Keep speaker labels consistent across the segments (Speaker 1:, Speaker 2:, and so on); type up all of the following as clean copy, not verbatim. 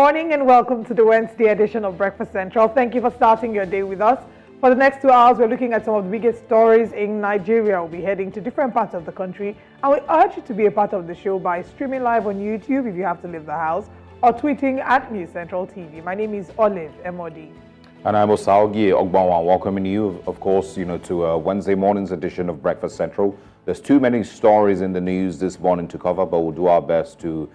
Speaker 1: morning and welcome to the Wednesday edition of Breakfast Central. Thank you for starting your day with us. For the next 2 hours, we're looking at some of the biggest stories in Nigeria. We'll be heading to different parts of the country, and we urge you to be a part of the show by streaming live on YouTube if you have to leave the house, or tweeting at News Central TV. My name is Olive MOD.
Speaker 2: And I'm Osaogie Ogbanwa, welcoming you, of course, to Wednesday morning's edition of Breakfast Central. There's too many stories in the news this morning to cover, but we'll do our best to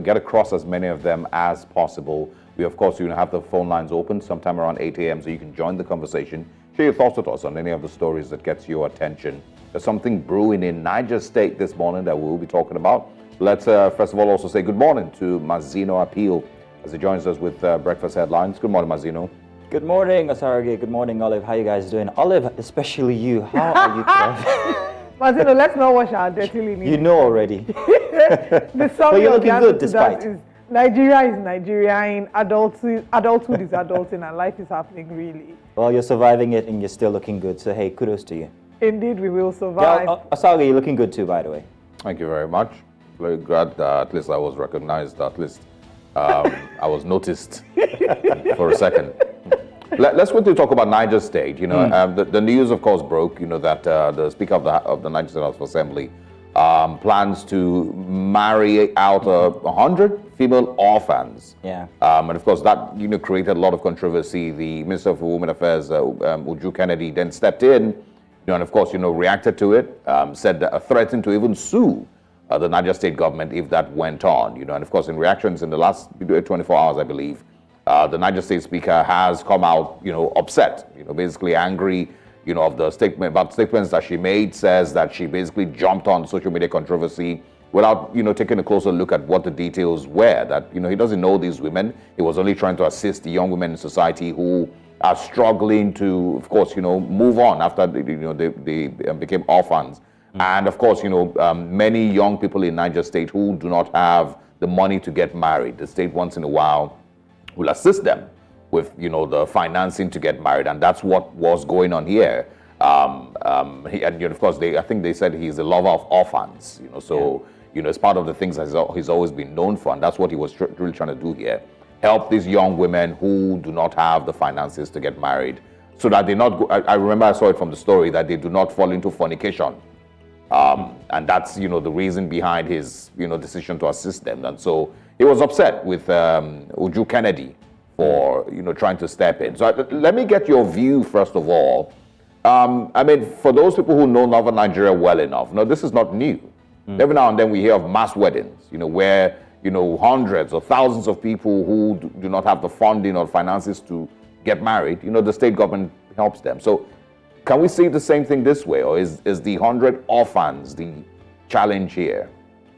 Speaker 2: get across as many of them as possible. We, of course, have the phone lines open sometime around 8 a.m. so you can join the conversation. Share your thoughts with us on any of the stories that gets your attention. There's something brewing in Niger State this morning that we'll be talking about. Let's first of all also say good morning to Mazino Appeal as he joins us with Breakfast Headlines. Good morning, Mazino.
Speaker 3: Good morning, Osaogie. Good morning, Olive. How you guys doing? Olive, especially you. How are you today?
Speaker 1: Mazino, let's not wash our dirty linen.
Speaker 3: You know already.
Speaker 1: The
Speaker 3: but you're looking good despite.
Speaker 1: Nigeria is Nigerian, adulthood is adulting, and life is happening really.
Speaker 3: Well, you're surviving it and you're still looking good, so hey, kudos to you.
Speaker 1: Indeed, we will survive.
Speaker 3: Yeah, Osaogie, you're looking good too, by the way.
Speaker 2: Thank you very much. Very glad that at least I was recognized, at least I was noticed for a second. Let's quickly talk about Niger State. The news, of course, broke. That the Speaker of the Niger State House of Assembly plans to marry out 100 female orphans.
Speaker 3: Yeah.
Speaker 2: And of course, that created a lot of controversy. The Minister of Women Affairs, Uju Kennedy, then stepped in, and of course, reacted to it. Said threatened to even sue the Niger State government if that went on. And of course, in reactions in the last 24 hours, I believe. The Niger State Speaker has come out, upset, basically angry, of the statement, about statements that she made, says that she basically jumped on social media controversy without, taking a closer look at what the details were, that, he doesn't know these women. He was only trying to assist the young women in society who are struggling to, of course, move on after, they became orphans. And of course, many young people in Niger State who do not have the money to get married. The state once in a while will assist them with, the financing to get married, and that's what was going on here. And of course, I think they said he's a lover of orphans. So it's part of the things that he's always been known for, and that's what he was really trying to do here: help these young women who do not have the finances to get married, so that they not. I remember I saw it from the story that they do not fall into fornication, and that's the reason behind his decision to assist them. And so he was upset with Uju Kennedy for trying to step in. So let me get your view first of all. For those people who know Northern Nigeria well enough, this is not new. Every now and then we hear of mass weddings, where hundreds or thousands of people who do not have the funding or finances to get married, the state government helps them. So can we see the same thing this way, or is the 100 orphans the challenge here?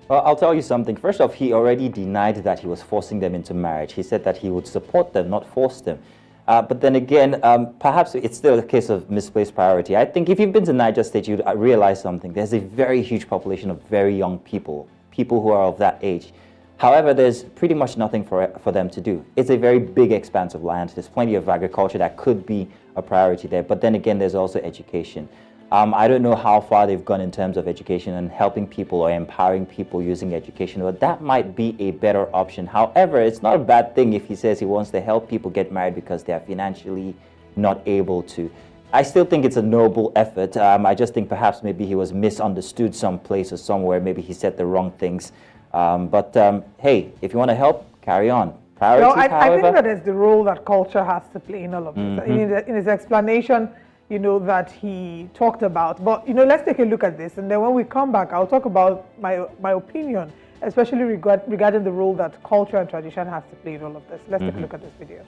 Speaker 3: Well, I'll tell you something. First off, he already denied that he was forcing them into marriage. He said that he would support them, not force them. But then again, perhaps it's still a case of misplaced priority. I think if you've been to Niger State, you'd realize something. There's a very huge population of very young people who are of that age. However, there's pretty much nothing for them to do. It's a very big expanse of land. There's plenty of agriculture that could be a priority there. But then again, there's also education. I don't know how far they've gone in terms of education and helping people or empowering people using education, but that might be a better option. However, it's not a bad thing if he says he wants to help people get married because they are financially not able to. I still think it's a noble effort. I just think perhaps maybe he was misunderstood someplace or somewhere. Maybe he said the wrong things. Hey, if you want to help, carry on. Priorities,
Speaker 1: I think that is the role that culture has to play in all of this. In his explanation, that he talked about. But, let's take a look at this. And then when we come back, I'll talk about my opinion, especially regarding the role that culture and tradition has to play in all of this. Let's take a look at this video.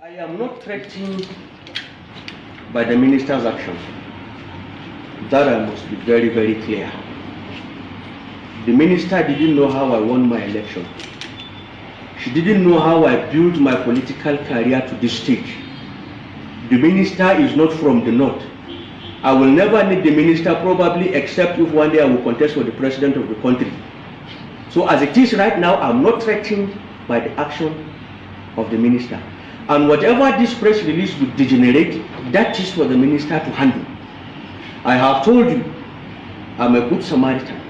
Speaker 4: I am not threatened by the minister's action. That I must be very, very clear. The minister didn't know how I won my election. She didn't know how I built my political career to this stage. The minister is not from the north. I will never need the minister probably except if one day I will contest for the president of the country. So as it is right now, I'm not threatened by the action of the minister. And whatever this press release would degenerate, that is for the minister to handle. I have told you, I'm a good Samaritan.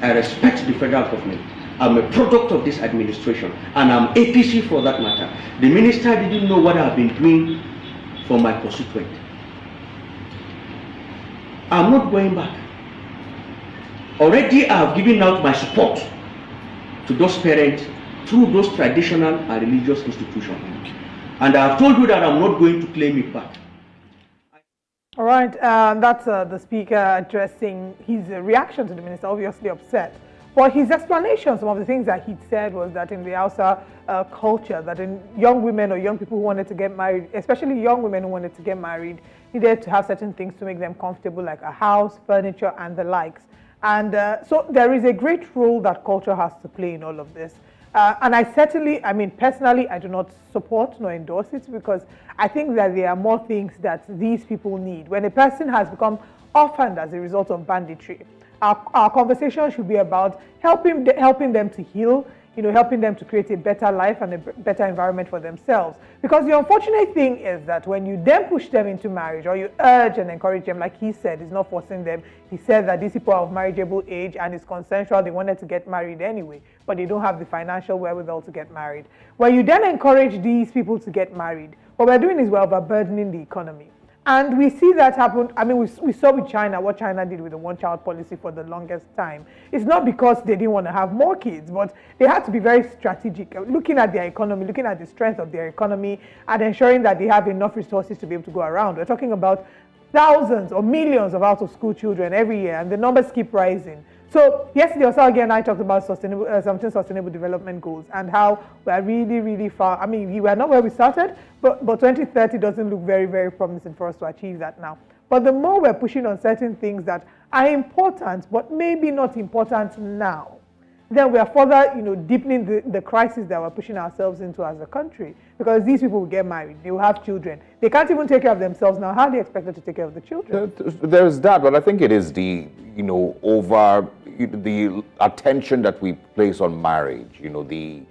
Speaker 4: I respect the federal government. I'm a product of this administration, and I'm APC for that matter. The minister didn't know what I've been doing for my constituent. I'm not going back. Already I've given out my support to those parents through those traditional and religious institutions. And I've told you that I'm not going to claim it back.
Speaker 1: All right, that's the speaker addressing his reaction to the minister, obviously upset. But his explanation, some of the things that he said was that in the Hausa culture, that in young women or young people who wanted to get married, especially young women who wanted to get married, needed to have certain things to make them comfortable, like a house, furniture, and the likes. And so there is a great role that culture has to play in all of this. And I certainly, personally, I do not support nor endorse it, because I think that there are more things that these people need. When a person has become orphaned as a result of banditry, our conversation should be about helping them to heal, helping them to create a better life and a better environment for themselves. Because the unfortunate thing is that when you then push them into marriage, or you urge and encourage them, like he said, he's not forcing them. He said that these people are of marriageable age and it's consensual, they wanted to get married anyway, but they don't have the financial wherewithal to get married. When you then encourage these people to get married, what we're doing is we're overburdening the economy. And we see that happen. We saw with China, what China did with the one-child policy for the longest time. It's not because they didn't want to have more kids, but they had to be very strategic, looking at their economy, looking at the strength of their economy, and ensuring that they have enough resources to be able to go around. We're talking about thousands or millions of out-of-school children every year, and the numbers keep rising. So yesterday, Osage and I talked about 17 sustainable development goals and how we are really, really far. We were not where we started, but 2030 doesn't look very, very promising for us to achieve that now. But the more we're pushing on certain things that are important, but maybe not important now, then we are further, deepening the crisis that we're pushing ourselves into as a country. Because these people will get married, they will have children. They can't even take care of themselves now. How are they expected to take care of the children?
Speaker 2: There's that, but I think it is the, the attention that we place on marriage, the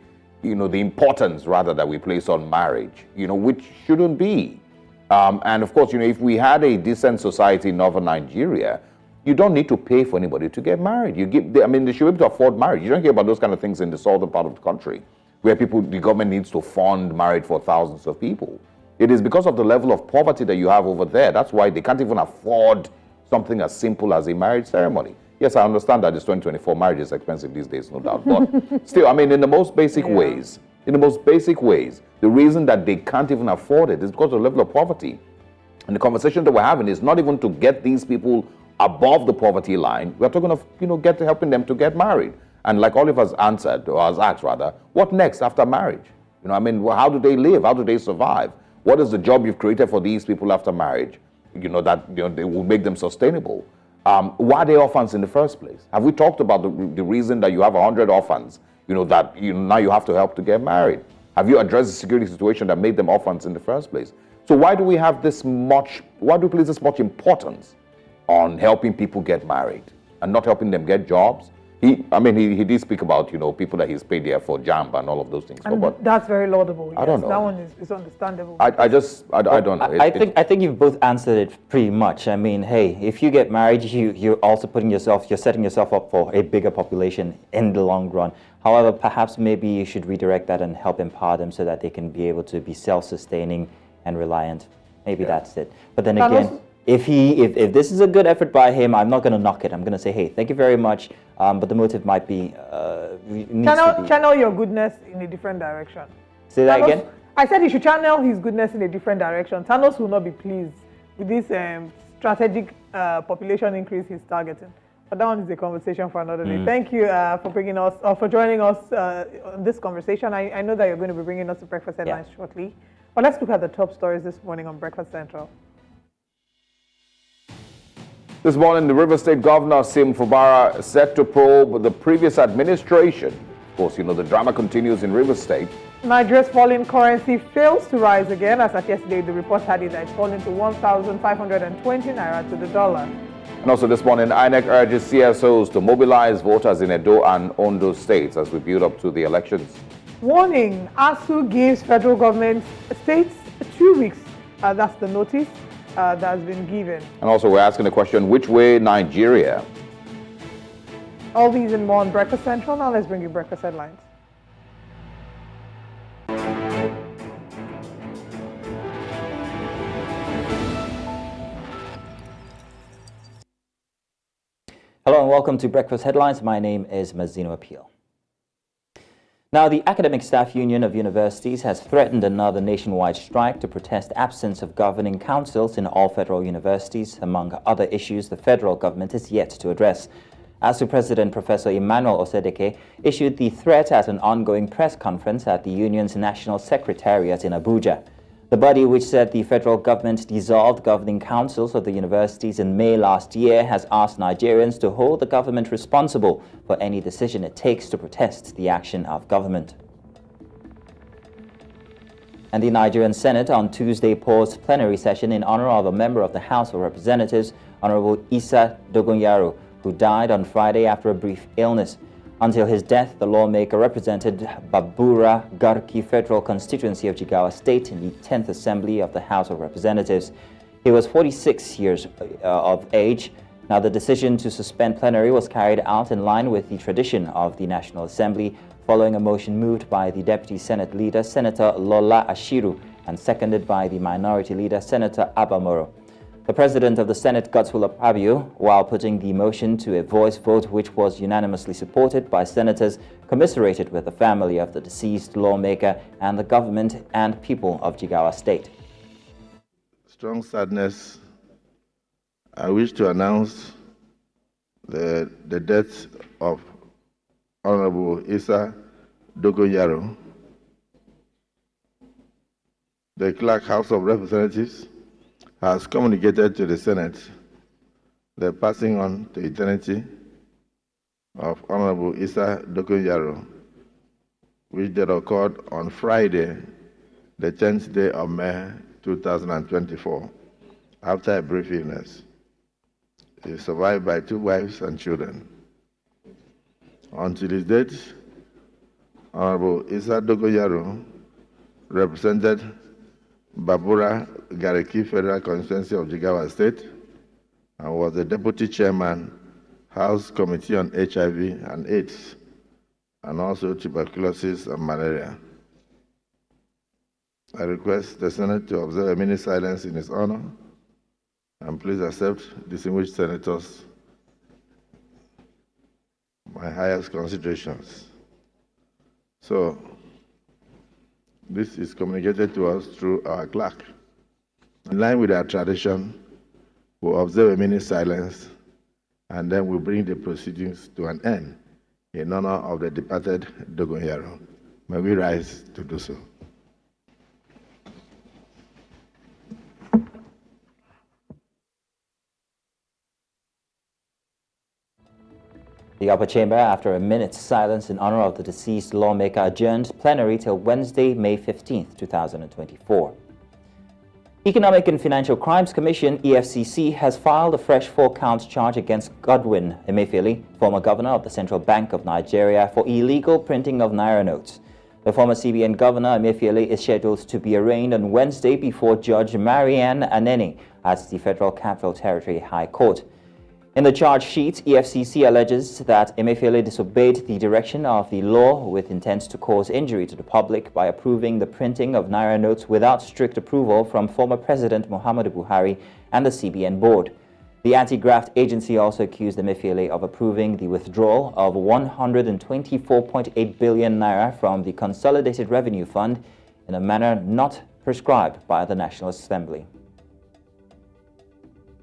Speaker 2: importance rather that we place on marriage, which shouldn't be. And of course, if we had a decent society in northern Nigeria, you don't need to pay for anybody to get married. They should be able to afford marriage. You don't hear about those kind of things in the southern part of the country, where the government needs to fund marriage for thousands of people. It is because of the level of poverty that you have over there. That's why they can't even afford something as simple as a marriage ceremony. Yes, I understand that it's 2024, marriage is expensive these days, no doubt. But still, in the most basic ways, the reason that they can't even afford it is because of the level of poverty. And the conversation that we're having is not even to get these people above the poverty line. We're talking of, helping them to get married. And like Olive has answered, or has asked rather, what next after marriage? How do they live? How do they survive? What is the job you've created for these people after marriage? They will make them sustainable. Why are they orphans in the first place? Have we talked about the reason that you have 100 orphans, that now you have to help to get married? Have you addressed the security situation that made them orphans in the first place? So why do we place this much importance on helping people get married and not helping them get jobs? He did speak about, people that he's paid there for JAMB and all of those things.
Speaker 1: And that's very laudable. Yes.
Speaker 2: I don't know.
Speaker 1: That one is understandable.
Speaker 2: I don't know.
Speaker 3: I think you've both answered it pretty much. Hey, if you get married, you're also you're setting yourself up for a bigger population in the long run. However, perhaps maybe you should redirect that and help empower them so that they can be able to be self-sustaining and reliant. Maybe that's it. But then again, if this is a good effort by him, I'm not going to knock it. I'm going to say, hey, thank you very much. But the motive might be
Speaker 1: channel your goodness in a different direction.
Speaker 3: Say that again.
Speaker 1: I said he should channel his goodness in a different direction. Thanos will not be pleased with this strategic population increase he's targeting. But that one is a conversation for another day. Thank you for joining us on this conversation. I know that you're going to be bringing us to Breakfast Headlines shortly. But let's look at the top stories this morning on Breakfast Central.
Speaker 2: This morning, the River State Governor Nyesom Fubara set to probe the previous administration. Of course, the drama continues in River State.
Speaker 1: Nigeria's falling currency fails to rise again. As at yesterday, the report had it that it's fallen to 1,520 naira to the dollar.
Speaker 2: And also this morning, INEC urges CSOs to mobilize voters in Edo and Ondo states as we build up to the elections.
Speaker 1: Warning, ASUU gives federal government states 2 weeks. That's the notice that has been given.
Speaker 2: And also we're asking the question, which way Nigeria?
Speaker 1: All these and more on Breakfast Central. Now let's bring you breakfast headlines.
Speaker 3: Hello and welcome to Breakfast Headlines. My name is Mazino Appeal. Now, the Academic Staff Union of Universities has threatened another nationwide strike to protest absence of governing councils in all federal universities, among other issues the federal government is yet to address. ASUU President Professor Emmanuel Osedeke issued the threat at an ongoing press conference at the union's National Secretariat in Abuja. The body, which said the federal government dissolved governing councils of the universities in May last year, has asked Nigerians to hold the government responsible for any decision it takes to protest the action of government. And the Nigerian Senate on Tuesday paused plenary session in honor of a member of the House of Representatives, Honorable Isa Dogonyaro, who died on Friday after a brief illness. Until his death, the lawmaker represented Babura Garki Federal Constituency of Jigawa State in the 10th Assembly of the House of Representatives. He was 46 years of age. Now, the decision to suspend plenary was carried out in line with the tradition of the National Assembly, following a motion moved by the Deputy Senate Leader, Senator Lola Ashiru, and seconded by the Minority Leader, Senator Abamoro. The President of the Senate, Godswill Akpabio, while putting the motion to a voice vote which was unanimously supported by senators, commiserated with the family of the deceased lawmaker and the government and people of Jigawa State.
Speaker 5: Strong sadness. I wish to announce the death of Honorable Isa Dogonyaro. The Clerk House of Representatives has communicated to the Senate the passing on to eternity of Honorable Isa Dogonyaro, which did occurred on Friday, the 10th day of May 2024, after a brief illness. He is survived by 2 wives and children. Until his death, Honorable Isa Dogonyaro represented Babura Garki Federal Constituency of Jigawa State and was the Deputy Chairman, House Committee on HIV and AIDS, and also tuberculosis and malaria. I request the Senate to observe a minute silence in his honor, and please accept, distinguished senators, my highest considerations. So, this is communicated to us through our clerk. In line with our tradition, we'll observe a minute silence and then we'll bring the proceedings to an end in honor of the departed Dogonyaro. May we rise to do so.
Speaker 3: The upper chamber, after a minute's silence in honor of the deceased lawmaker, adjourned plenary till Wednesday, May 15, 2024. Economic and Financial Crimes Commission, EFCC, has filed a fresh 4-count charge against Godwin Emefiele, former governor of the Central Bank of Nigeria, for illegal printing of naira notes. The former CBN Governor Emefiele is scheduled to be arraigned on Wednesday before Judge Marian Aneni at the Federal Capital Territory High Court. In the charge sheet, EFCC alleges that Emefiele disobeyed the direction of the law with intent to cause injury to the public by approving the printing of naira notes without strict approval from former President Muhammadu Buhari and the CBN board. The anti-graft agency also accused Emefiele of approving the withdrawal of 124.8 billion naira from the Consolidated Revenue Fund in a manner not prescribed by the National Assembly.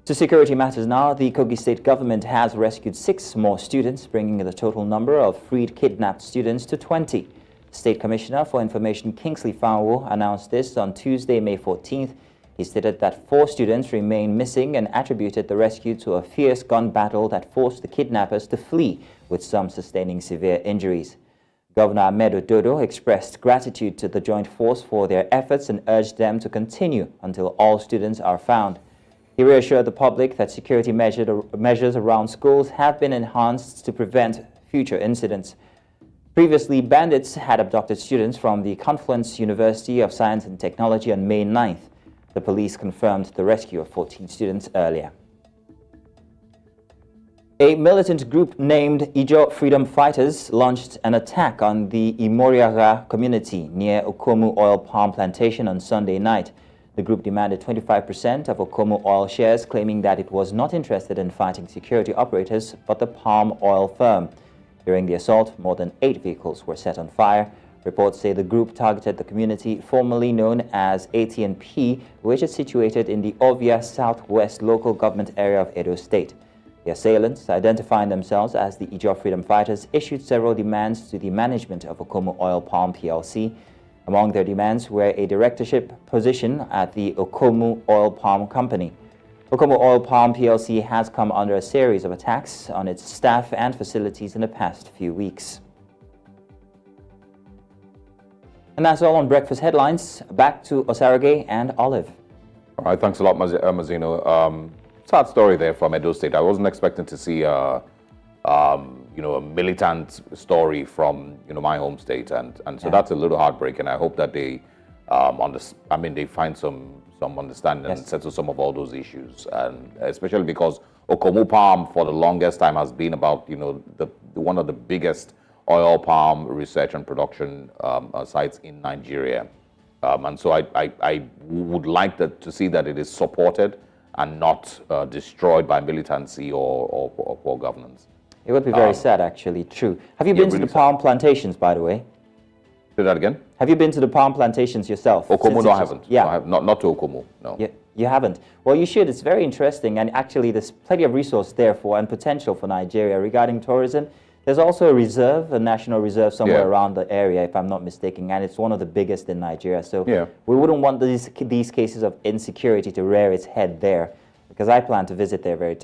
Speaker 3: To security matters now, the Kogi state government has rescued 6 more students, bringing the total number of freed kidnapped students to 20. State Commissioner for Information Kingsley Fanwo announced this on Tuesday, May 14th. He stated that 4 students remain missing and attributed the rescue to a fierce gun battle that forced the kidnappers to flee, with some sustaining severe injuries. Governor Ahmed Ododo expressed gratitude to the joint force for their efforts and urged them to continue until all students are found. He reassured the public that security measures around schools have been enhanced to prevent future incidents. Previously, bandits had abducted students from the Confluence University of Science and Technology on May 9th. The police confirmed the rescue of 14 students earlier. A militant group named Ijaw Freedom Fighters launched an attack on the Imariogha community near Okomu oil palm plantation on Sunday night. The group demanded 25% of Okomu oil shares, claiming that it was not interested in fighting security operators but the palm oil firm. During the assault, more than 8 vehicles were set on fire. Reports say the group targeted the community formerly known as AT&P, which is situated in the Ovia Southwest local government area of Edo State. The assailants, identifying themselves as the Ijaw Freedom Fighters, issued several demands to the management of Okomu Oil Palm PLC. Among their demands were a directorship position at the Okomu Oil Palm Company. Okomu Oil Palm PLC has come under a series of attacks on its staff and facilities in the past few weeks. And that's all on Breakfast Headlines. Back to Osarage and Olive.
Speaker 2: All right, thanks a lot, Mazino. Sad story there from Edo State. I wasn't expecting to see a militant story from my home state, and so that's a little heartbreaking. I hope that they they find some understanding and settle some of all those issues, and especially because Okomu Palm for the longest time has been about one of the biggest oil palm research and production sites in Nigeria, and so I would like to see that it is supported and not destroyed by militancy or poor governance.
Speaker 3: It would be very sad, actually. True. Have you been to the palm plantations, by the way?
Speaker 2: Say that again?
Speaker 3: Have you been to the palm plantations yourself?
Speaker 2: Okomu, no, I haven't.
Speaker 3: Yeah.
Speaker 2: No, I have not to Okomu, no.
Speaker 3: Yeah, you haven't. Well, you should. It's very interesting, and actually there's plenty of resource there and potential for Nigeria regarding tourism. There's also a reserve, a national reserve somewhere around the area, if I'm not mistaken, and it's one of the biggest in Nigeria. So we wouldn't want these cases of insecurity to rear its head there, because I plan to visit there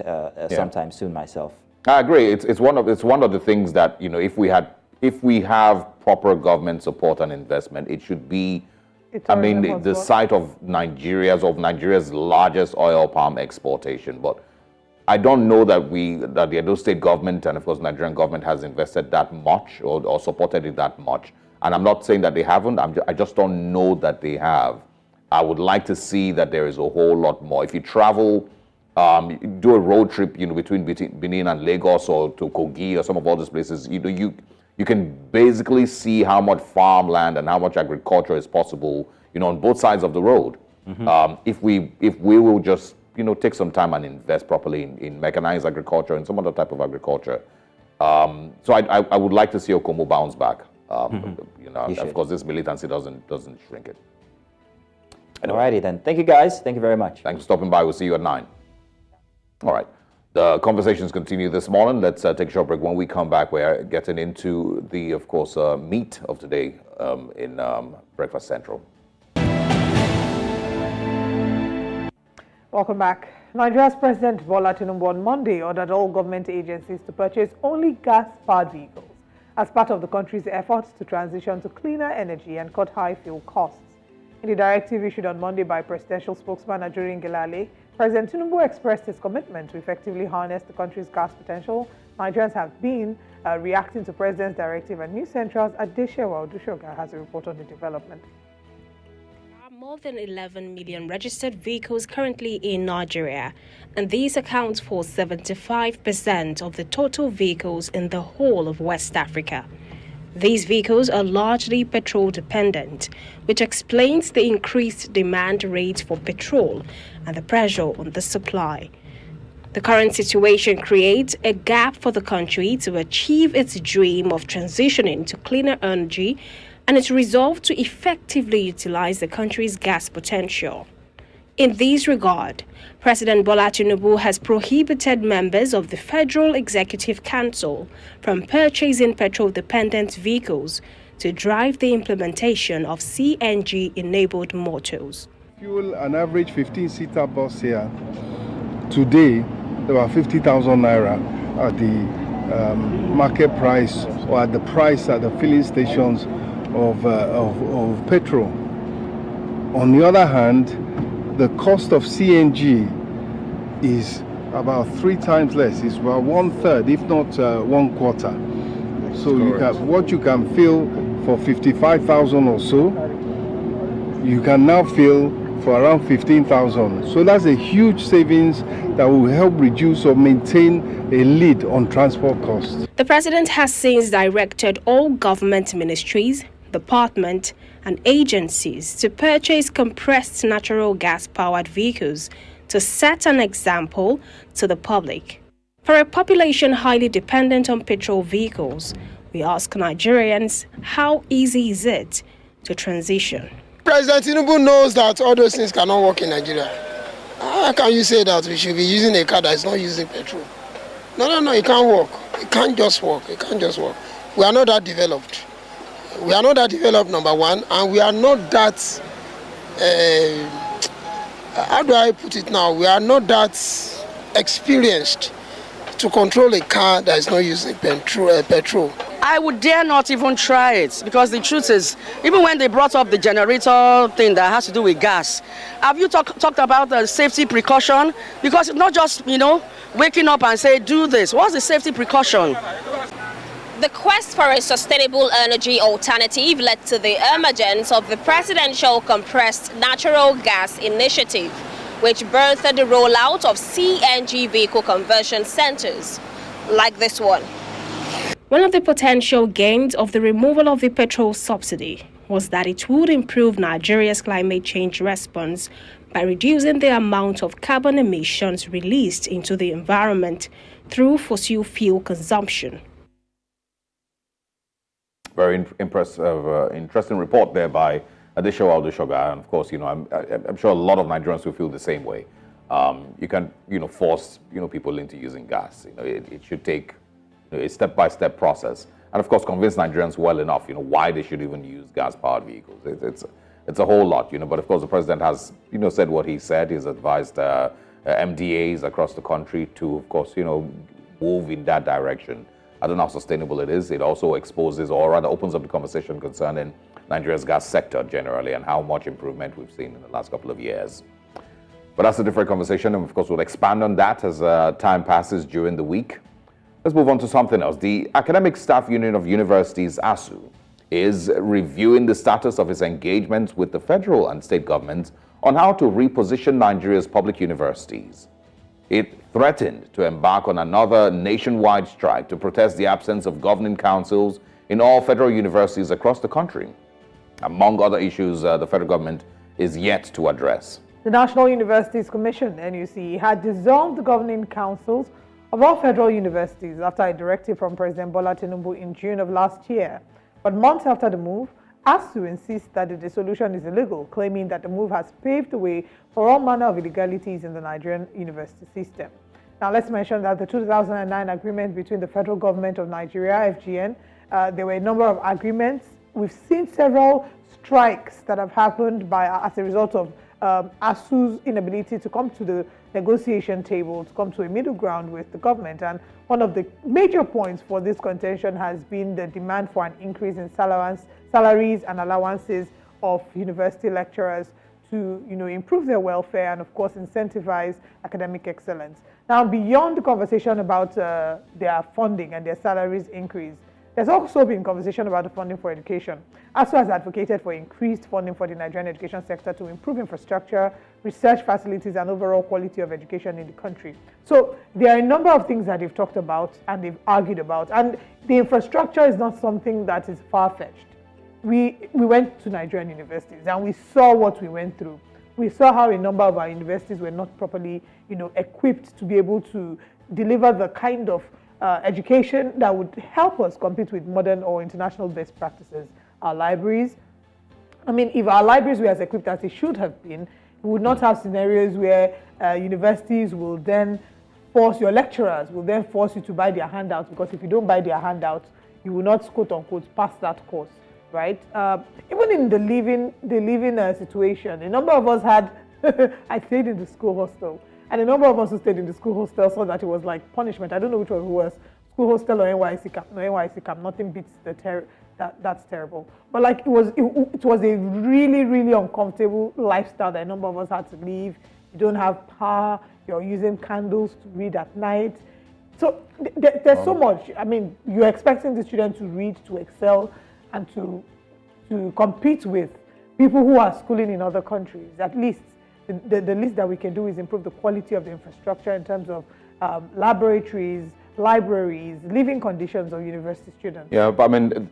Speaker 3: sometime soon myself.
Speaker 2: I agree. It's one of the things that if we have proper government support and investment, it should be. The site of Nigeria's largest oil palm exportation, but I don't know that the Edo State government and of course Nigerian government has invested that much or supported it that much. And I'm not saying that they haven't. I just don't know that they have. I would like to see that there is a whole lot more. If you travel, do a road trip, between Benin and Lagos or to Kogi or some of all these places, you can basically see how much farmland and how much agriculture is possible, on both sides of the road. Mm-hmm. If we will just take some time and invest properly in mechanized agriculture and some other type of agriculture. So I would like to see Okomu bounce back. Of course, this militancy doesn't shrink it. Anyway.
Speaker 3: Alrighty then. Thank you guys. Thank you very much.
Speaker 2: Thanks for stopping by. We'll see you at 9. All right. The conversations continue this morning. Let's take a short break. When we come back, we're getting into the, of course, meat of today in Breakfast Central.
Speaker 1: Welcome back. Nigeria's President Bola Tinubu on Monday ordered all government agencies to purchase only gas-powered vehicles as part of the country's efforts to transition to cleaner energy and cut high fuel costs. In the directive issued on Monday by presidential spokesman Ajurin Gelale, President Tinubu expressed his commitment to effectively harness the country's gas potential. Nigerians have been reacting to President's directive, and News Central's Adeshewa Odushoga has a report on the development.
Speaker 6: More than 11 million registered vehicles currently in Nigeria, and these account for 75% of the total vehicles in the whole of West Africa. These vehicles are largely petrol dependent, which explains the increased demand rates for petrol and the pressure on the supply. The current situation creates a gap for the country to achieve its dream of transitioning to cleaner energy and its resolve to effectively utilize the country's gas potential. In this regard, President Bola Tinubu has prohibited members of the Federal Executive Council from purchasing petrol-dependent vehicles to drive the implementation of CNG-enabled motors.
Speaker 7: Fuel an average 15-seater bus here today, about 50,000 naira at the market price or at the price at the filling stations of petrol. On the other hand, the cost of CNG is about 3 times less. It's about 1/3, if not 1/4. So what you can fill for 55,000 or so, you can now fill for around 15,000. So that's a huge savings that will help reduce or maintain a lead on transport costs.
Speaker 6: The president has since directed all government ministries, departments, and agencies to purchase compressed natural gas-powered vehicles to set an example to the public. For a population highly dependent on petrol vehicles, we ask Nigerians, how easy is it to transition?
Speaker 8: President Tinubu knows that all those things cannot work in Nigeria. How can you say that we should be using a car that is not using petrol? No, it can't work. It can't just work. It can't just work. We are not that developed. We are not that developed, number one, and we are not that, how do I put it now? We are not that experienced to control a car that is not using petrol.
Speaker 9: I would dare not even try it, because the truth is, even when they brought up the generator thing that has to do with gas, have you talked about the safety precaution? Because it's not just, waking up and say, do this. What's the safety precaution?
Speaker 6: The quest for a sustainable energy alternative led to the emergence of the Presidential Compressed Natural Gas Initiative, which birthed the rollout of CNG vehicle conversion centers, like this one. One of the potential gains of the removal of the petrol subsidy was that it would improve Nigeria's climate change response by reducing the amount of carbon emissions released into the environment through fossil fuel consumption.
Speaker 2: Very impressive, interesting report there by Adeshowa Odeshoga. And of course, I'm sure a lot of Nigerians will feel the same way. You can, force, people into using gas. It should take a step-by-step process. And of course, convince Nigerians well enough, why they should even use gas-powered vehicles. It's a whole lot, But of course, the president has, said what he said. He's advised MDAs across the country to, of course, move in that direction. I don't know how sustainable it is. It also exposes, or rather opens up the conversation concerning Nigeria's gas sector generally and how much improvement we've seen in the last couple of years. But that's a different conversation, and of course we'll expand on that as time passes during the week. Let's move on to something else. The Academic Staff Union of Universities, ASUU, is reviewing the status of its engagements with the federal and state governments on how to reposition Nigeria's public universities. It threatened to embark on another nationwide strike to protest the absence of governing councils in all federal universities across the country. Among other issues the federal government is yet to address.
Speaker 1: The National Universities Commission, NUC, had dissolved the governing councils of all federal universities after a directive from President Bola Tinubu in June of last year. But months after the move, ASUU insists that the dissolution is illegal, claiming that the move has paved the way for all manner of illegalities in the Nigerian university system. Now, let's mention that the 2009 agreement between the federal government of Nigeria, FGN, there were a number of agreements. We've seen several strikes that have happened as a result of ASUU's inability to come to the negotiation table, to come to a middle ground with the government. And one of the major points for this contention has been the demand for an increase in salaries and allowances of university lecturers to, improve their welfare and, of course, incentivize academic excellence. Now, beyond the conversation about their funding and their salaries increase, there's also been conversation about the funding for education. ASUU has advocated for increased funding for the Nigerian education sector to improve infrastructure, research facilities, and overall quality of education in the country. So there are a number of things that they've talked about and they've argued about. And the infrastructure is not something that is far-fetched. We went to Nigerian universities and we saw what we went through. We saw how a number of our universities were not properly, equipped to be able to deliver the kind of education that would help us compete with modern or international best practices. Our libraries, if our libraries were as equipped as they should have been, we would not have scenarios where universities will then your lecturers will then force you to buy their handouts, because if you don't buy their handouts, you will not, quote unquote, pass that course, right? Even in the living situation, a number of us had, I stayed in the school hostel. And a number of us who stayed in the school hostel saw that it was like punishment. I don't know which one was, school hostel or NYC camp. No, NYC camp, nothing beats that's terrible. But like it was a really, really uncomfortable lifestyle that a number of us had to leave. You don't have power, you're using candles to read at night. So there's so much. You're expecting the students to read, to excel, and to compete with people who are schooling in other countries. At least the least that we can do is improve the quality of the infrastructure in terms of laboratories, libraries, living conditions of university students.
Speaker 2: Yeah, but I mean,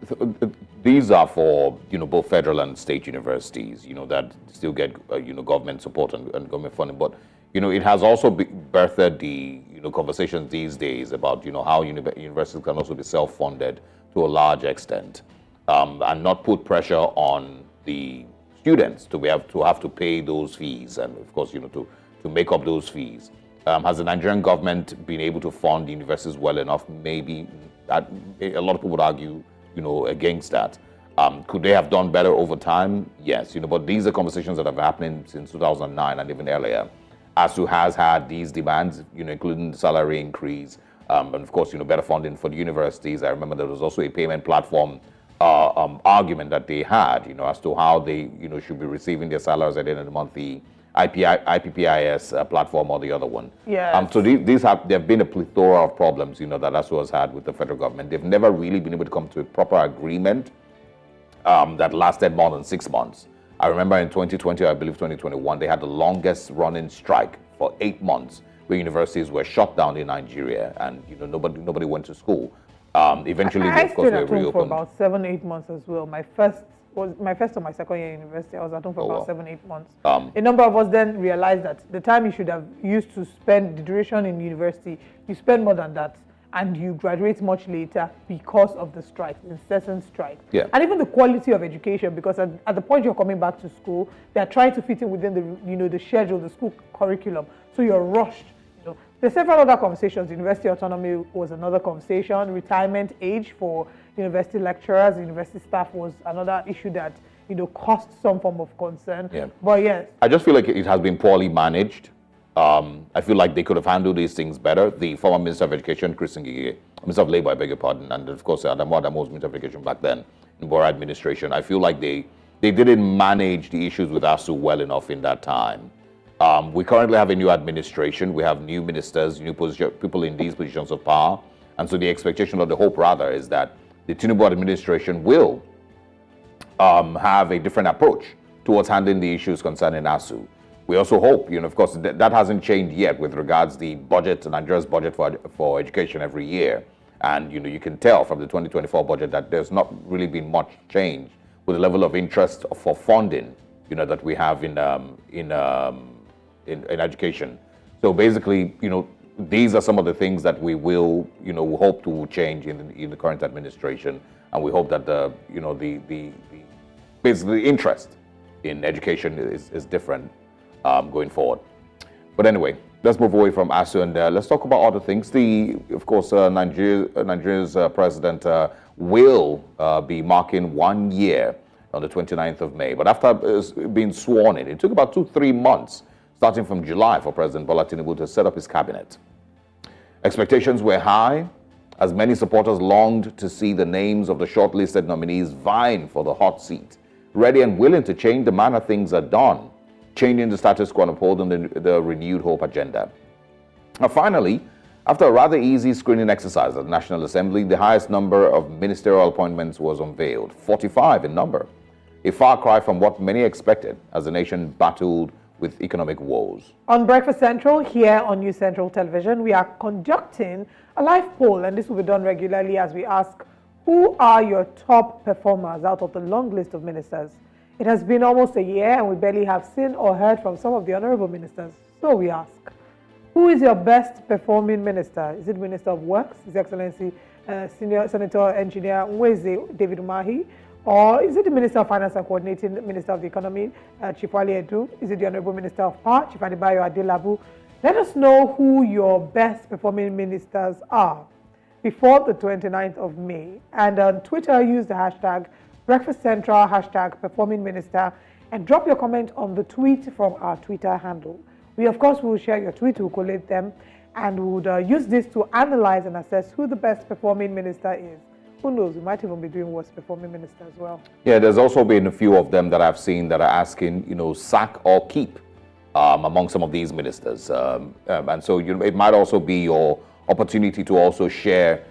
Speaker 2: these are for, both federal and state universities, that still get, government support and government funding. But, it has also birthed the, conversations these days about, how universities can also be self-funded to a large extent, and not put pressure on the students to have to pay those fees, and of course, to make up those fees. Has the Nigerian government been able to fund universities well enough? Maybe. A lot of people would argue, against that. Could they have done better over time? Yes. But these are conversations that have happened since 2009 and even earlier. ASUU has had these demands, including the salary increase, and of course, better funding for the universities. I remember there was also a payment platform argument that they had, as to how they, should be receiving their salaries at the end of the month, the IPPIS platform or the other one.
Speaker 1: Yeah.
Speaker 2: So there have been a plethora of problems, that ASUU has had with the federal government. They've never really been able to come to a proper agreement that lasted more than 6 months. I remember in 2020, I believe 2021, they had the longest running strike for 8 months, where universities were shut down in Nigeria, and nobody went to school. Eventually,
Speaker 1: I
Speaker 2: of course,
Speaker 1: stayed
Speaker 2: were
Speaker 1: at home for
Speaker 2: reopened.
Speaker 1: about 7-8 months as well. My first or my second year in university. I was at home for about 7-8 months. A number of us then realized that the time you should have used to spend the duration in university, you spend more than that, and you graduate much later because of the strike, the incessant strike.
Speaker 2: Yeah.
Speaker 1: And even the quality of education, because at the point you're coming back to school, they're trying to fit in within the the schedule, the school curriculum. So you're rushed. There's several other conversations. University autonomy was another conversation. Retirement age for university lecturers, university staff was another issue that caused some form of concern.
Speaker 2: Yeah.
Speaker 1: But yes,
Speaker 2: I just feel like it has been poorly managed. I feel like they could have handled these things better. The former Minister of Education, Chris Ngige, Minister of Labour, I beg your pardon, and of course Adamu Adamu was Minister of Education back then in Bora administration. I feel like they didn't manage the issues with ASUU well enough in that time. We currently have a new administration. We have new ministers, new people in these positions of power. And so the expectation, or the hope rather, is that the Tinubu administration will have a different approach towards handling the issues concerning ASUU. We also hope, of course, that hasn't changed yet with regards to the budget, Nigeria's budget for education every year. And, you can tell from the 2024 budget that there's not really been much change with the level of interest for funding, that we have in education. So basically, these are some of the things that we will, hope to change in the current administration, and we hope that basically the interest in education is different going forward. But anyway, let's move away from ASUU and let's talk about other things. Of course, Nigeria's president will be marking 1 year on the 29th of May. But after being sworn in, it took about 2-3 months, starting from July, for President Bola Tinubu to set up his cabinet. Expectations were high, as many supporters longed to see the names of the shortlisted nominees vying for the hot seat, ready and willing to change the manner things are done, changing the status quo and upholding the renewed hope agenda. Now, finally, after a rather easy screening exercise at the National Assembly, the highest number of ministerial appointments was unveiled, 45 in number, a far cry from what many expected as the nation battled with economic woes.
Speaker 1: On Breakfast Central, here on News Central Television, we are conducting a live poll, and this will be done regularly as we ask, who are your top performers out of the long list of ministers? It has been almost a year, and we barely have seen or heard from some of the honorable ministers. So we ask, who is your best performing minister? Is it Minister of Works, His Excellency Senior Senator Engineer Nweze David Umahi? Or is it the Minister of Finance and Coordinating Minister of the Economy, Chief Wale Edu? Is it the Honorable Minister of Power, Chief Adebayo Adelabu? Let us know who your best performing ministers are before the 29th of May. And on Twitter, use the hashtag Breakfast Central, hashtag Performing Minister, and drop your comment on the tweet from our Twitter handle. We, of course, will share your tweet, we'll collate them, and we would use this to analyze and assess who the best performing minister is. Who knows, we might even be doing worst performing minister as well.
Speaker 2: Yeah, there's also been a few of them that I've seen that are asking, sack or keep among some of these ministers. And so, it might also be your opportunity to also share,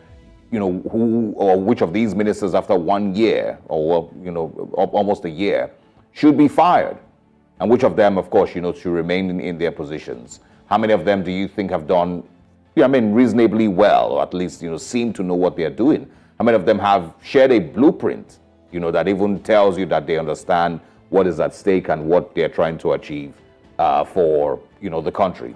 Speaker 2: who or which of these ministers after 1 year or, almost a year should be fired. and which of them, of course, should remain in their positions? How many of them do you think have done, reasonably well, or at least, seem to know what they are doing? How many of them have shared a blueprint, that even tells you that they understand what is at stake and what they're trying to achieve for, the country?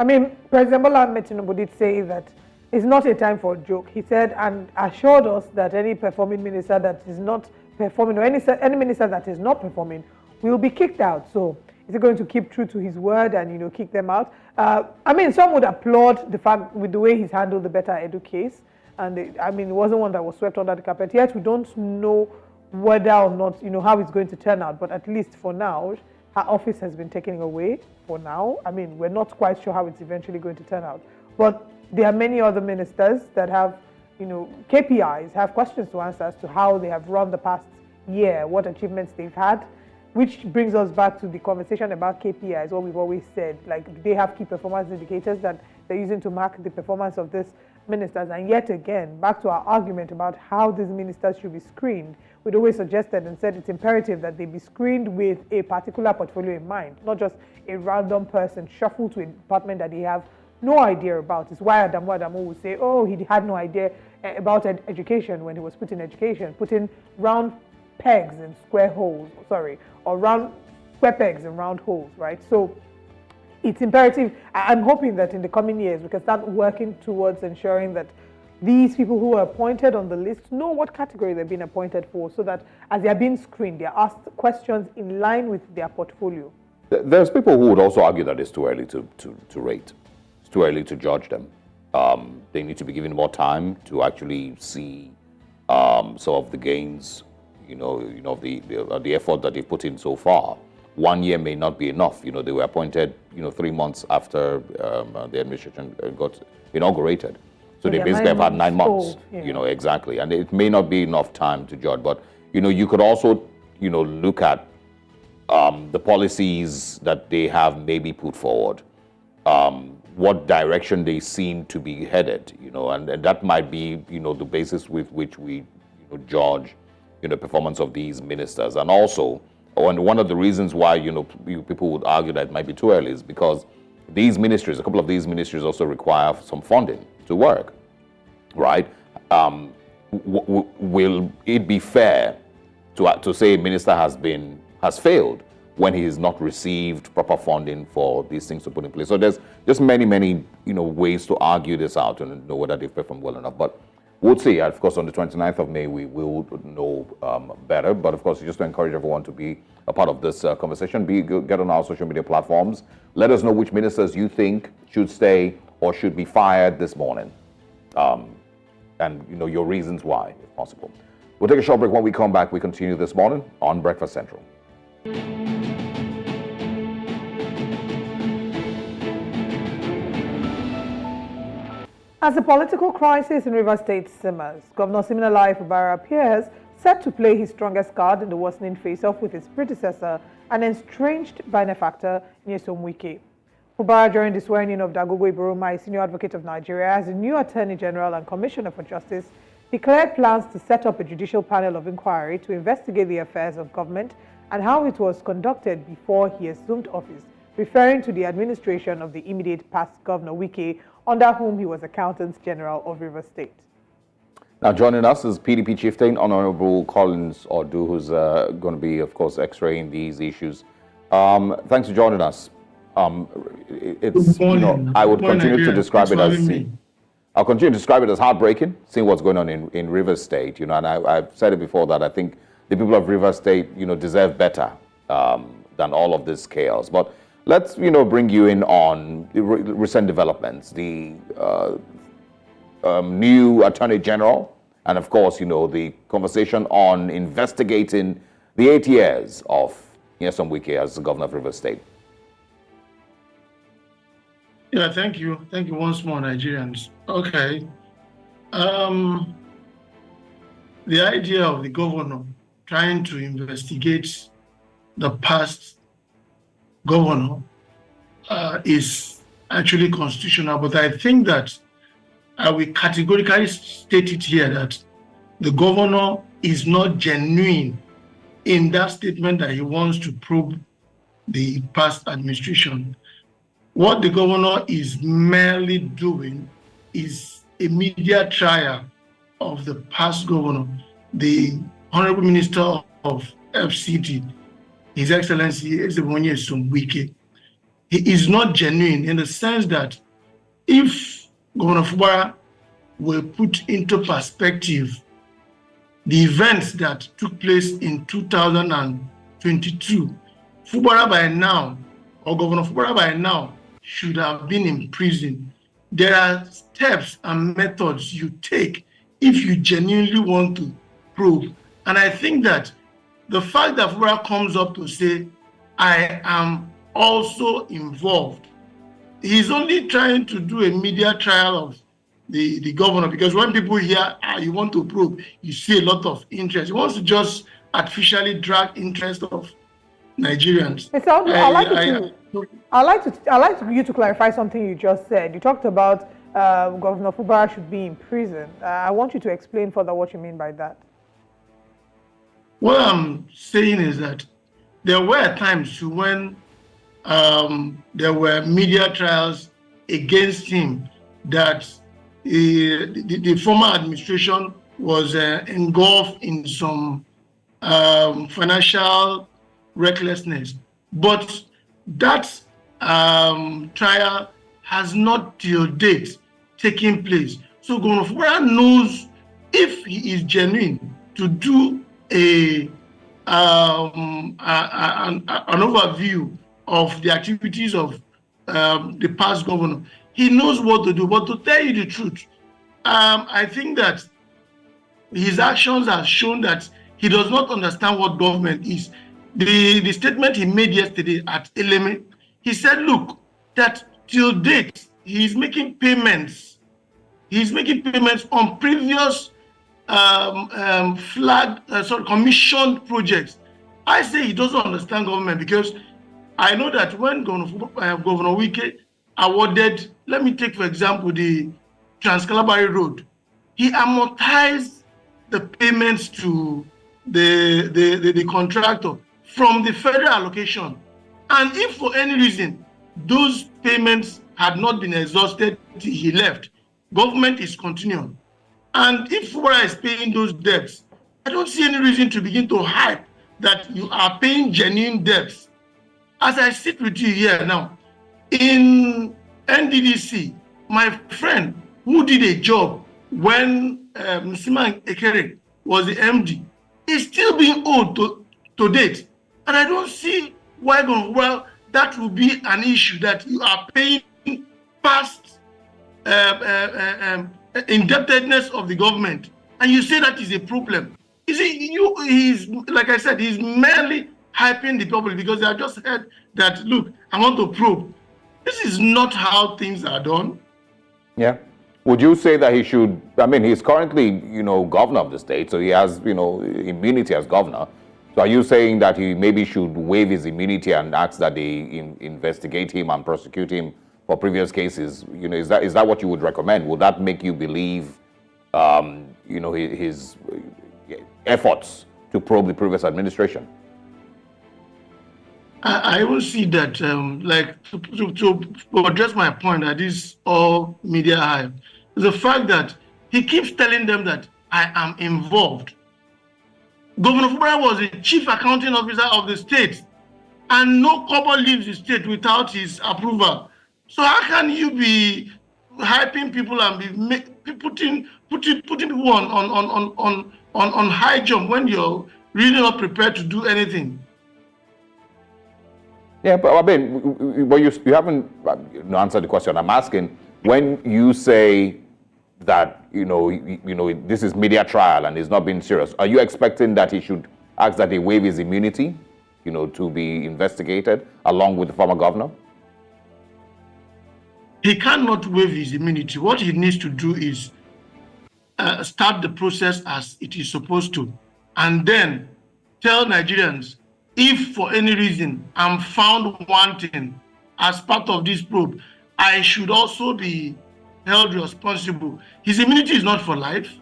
Speaker 1: President Bola Ahmed Tinubu did say that it's not a time for a joke. He said and assured us that any performing minister that is not performing, or any minister that is not performing, will be kicked out. So is he going to keep true to his word and, kick them out? Some would applaud the fact with the way he's handled the Better Edu case. And it wasn't one that was swept under the carpet. Yet we don't know whether or not, how it's going to turn out. But at least for now, her office has been taken away for now. We're not quite sure how it's eventually going to turn out. But there are many other ministers that have, KPIs, have questions to answer as to how they have run the past year, what achievements they've had, which brings us back to the conversation about KPIs, what we've always said. Like, they have key performance indicators that they're using to mark the performance of these ministers. And yet again, back to our argument about how these ministers should be screened, we'd always suggested and said it's imperative that they be screened with a particular portfolio in mind, not just a random person shuffled to a department that they have no idea about. It's why Adamu would say, oh, he had no idea about education when he was put in education, putting round pegs in square holes, or round square pegs in round holes, right? So it's imperative. I'm hoping that in the coming years we can start working towards ensuring that these people who are appointed on the list know what category they've been appointed for, so that as they're being screened, they're asked questions in line with their portfolio.
Speaker 2: There's people who would also argue that it's too early to rate. It's too early to judge them. They need to be given more time to actually see some of the gains, the effort that they've put in so far. 1 year may not be enough. They were appointed, 3 months after the administration got inaugurated. So they basically have had 9 months, exactly. And it may not be enough time to judge. But, you could also, look at the policies that they have maybe put forward, what direction they seem to be headed, and that might be, the basis with which we judge, performance of these ministers. And also, one of the reasons why, people would argue that it might be too early is because these ministries, a couple of these ministries also require some funding to work, right? Will it be fair to say a minister has failed when he has not received proper funding for these things to put in place? So there's just many, ways to argue this out and know whether they've performed well enough. But we'll see. Of course, on the 29th of May, we will know better. But of course, just to encourage everyone to be a part of this conversation, get on our social media platforms. Let us know which ministers you think should stay or should be fired this morning. And your reasons why, if possible. We'll take a short break. When we come back, we continue this morning on Breakfast Central.
Speaker 1: As the political crisis in Rivers State simmers, Governor Siminalayi Fubara appears set to play his strongest card in the worsening face-off with his predecessor and estranged benefactor Nyesom Wike. Fubara, during the swearing-in of Dagogo Iboroma, senior advocate of Nigeria, as the new Attorney General and Commissioner for Justice, declared plans to set up a judicial panel of inquiry to investigate the affairs of government and how it was conducted before he assumed office, referring to the administration of the immediate past Governor Wike, under whom he was Accountant General of Rivers State.
Speaker 2: Now joining us is PDP chieftain, Honorable Collins Odu, who's going to be, of course, x-raying these issues. Thanks for joining us. It's, I would continue to describe it as... I'll continue to describe it as heartbreaking, seeing what's going on in Rivers State, and I've said it before that I think the people of Rivers State, deserve better than all of this chaos. But let's, bring you in on the recent developments, the new Attorney General, and of course, the conversation on investigating the 8 years of Nyesom Wike as the Governor of Rivers State.
Speaker 10: Yeah, thank you. Thank you once more, Nigerians. Okay. The idea of the governor trying to investigate the past governor is actually constitutional, but I think that I will categorically state it here that the governor is not genuine in that statement that he wants to probe the past administration. What the governor is merely doing is a media trial of the past governor, the Honorable Minister of FCT, His Excellency Nyesom Wike. He is not genuine in the sense that if Governor Fubara were put into perspective the events that took place in 2022, Fubara by now, or Governor Fubara by now, should have been in prison. There are steps and methods you take if you genuinely want to probe. And I think that the fact that Fubara comes up to say, I am also involved, he's only trying to do a media trial of the governor, because when people hear, you want to probe, you see a lot of interest. He wants to just artificially drag interest of Nigerians.
Speaker 1: I'd like you to clarify something you just said. You talked about Governor Fubara should be in prison. I want you to explain further what you mean by that.
Speaker 10: What I'm saying is that there were times when there were media trials against him that the former administration was engulfed in some financial recklessness. But that trial has not till date taken place. So Governor Fubara knows if he is genuine to do an overview of the activities of the past governor. He knows what to do. But to tell you the truth, I think that his actions have shown that he does not understand what government is. The statement he made yesterday at Eleme, he said, look, that till date, he's making payments. He's making payments on previous commissioned projects. I say he doesn't understand government because I know that when Governor Wike awarded, let me take for example the Trans-Calabari Road, he amortized the payments to the contractor from the federal allocation. And if for any reason those payments had not been exhausted till he left, government is continuing. And if Fubara is paying those debts, I don't see any reason to begin to hype that you are paying genuine debts. As I sit with you here now, in NDDC, my friend who did a job when Nyesom Wike was the MD, is still being owed to date. And I don't see why that will be an issue that you are paying past indebtedness of the government. And you say that is a problem. You see, he's, like I said, he's merely hyping the public because they have just heard that, look, I want to probe. This is not how things are done.
Speaker 2: Yeah. Would you say that he should, I mean, he's currently, governor of the state, so he has, immunity as governor. So are you saying that he maybe should waive his immunity and ask that they investigate him and prosecute him for previous cases? Is that what you would recommend? Would that make you believe, his efforts to probe the previous administration?
Speaker 10: I will see that, to address my point that is all media hype, the fact that he keeps telling them that I am involved. Governor Fubara was the chief accounting officer of the state, and no kobo leaves the state without his approval. So how can you be hyping people and be putting people on high jump when you're really not prepared to do anything?
Speaker 2: Yeah, but I mean, you haven't answered the question I'm asking. When you say that this is media trial and he's not being serious, are you expecting that he should ask that they waive his immunity, to be investigated along with the former governor?
Speaker 10: He cannot waive his immunity. What he needs to do is start the process as it is supposed to, and then tell Nigerians, if for any reason I'm found wanting as part of this probe, I should also be held responsible. His immunity is not for life.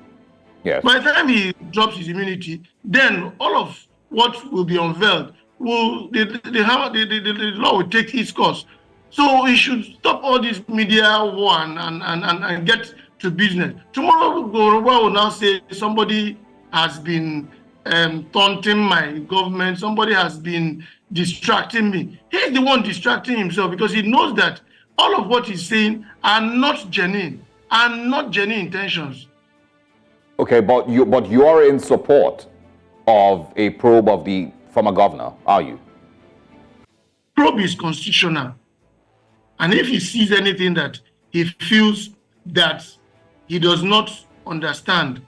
Speaker 2: Yes.
Speaker 10: By the time he drops his immunity, then all of what will be unveiled the law will take its course. So we should stop all this media war and get to business. Tomorrow, Goroba will now say somebody has been taunting my government, somebody has been distracting me. He's the one distracting himself because he knows that all of what he's saying are not genuine intentions.
Speaker 2: Okay, but you are in support of a probe of the former governor, are you?
Speaker 10: Probe is constitutional. And if he sees anything that he feels that he does not understand,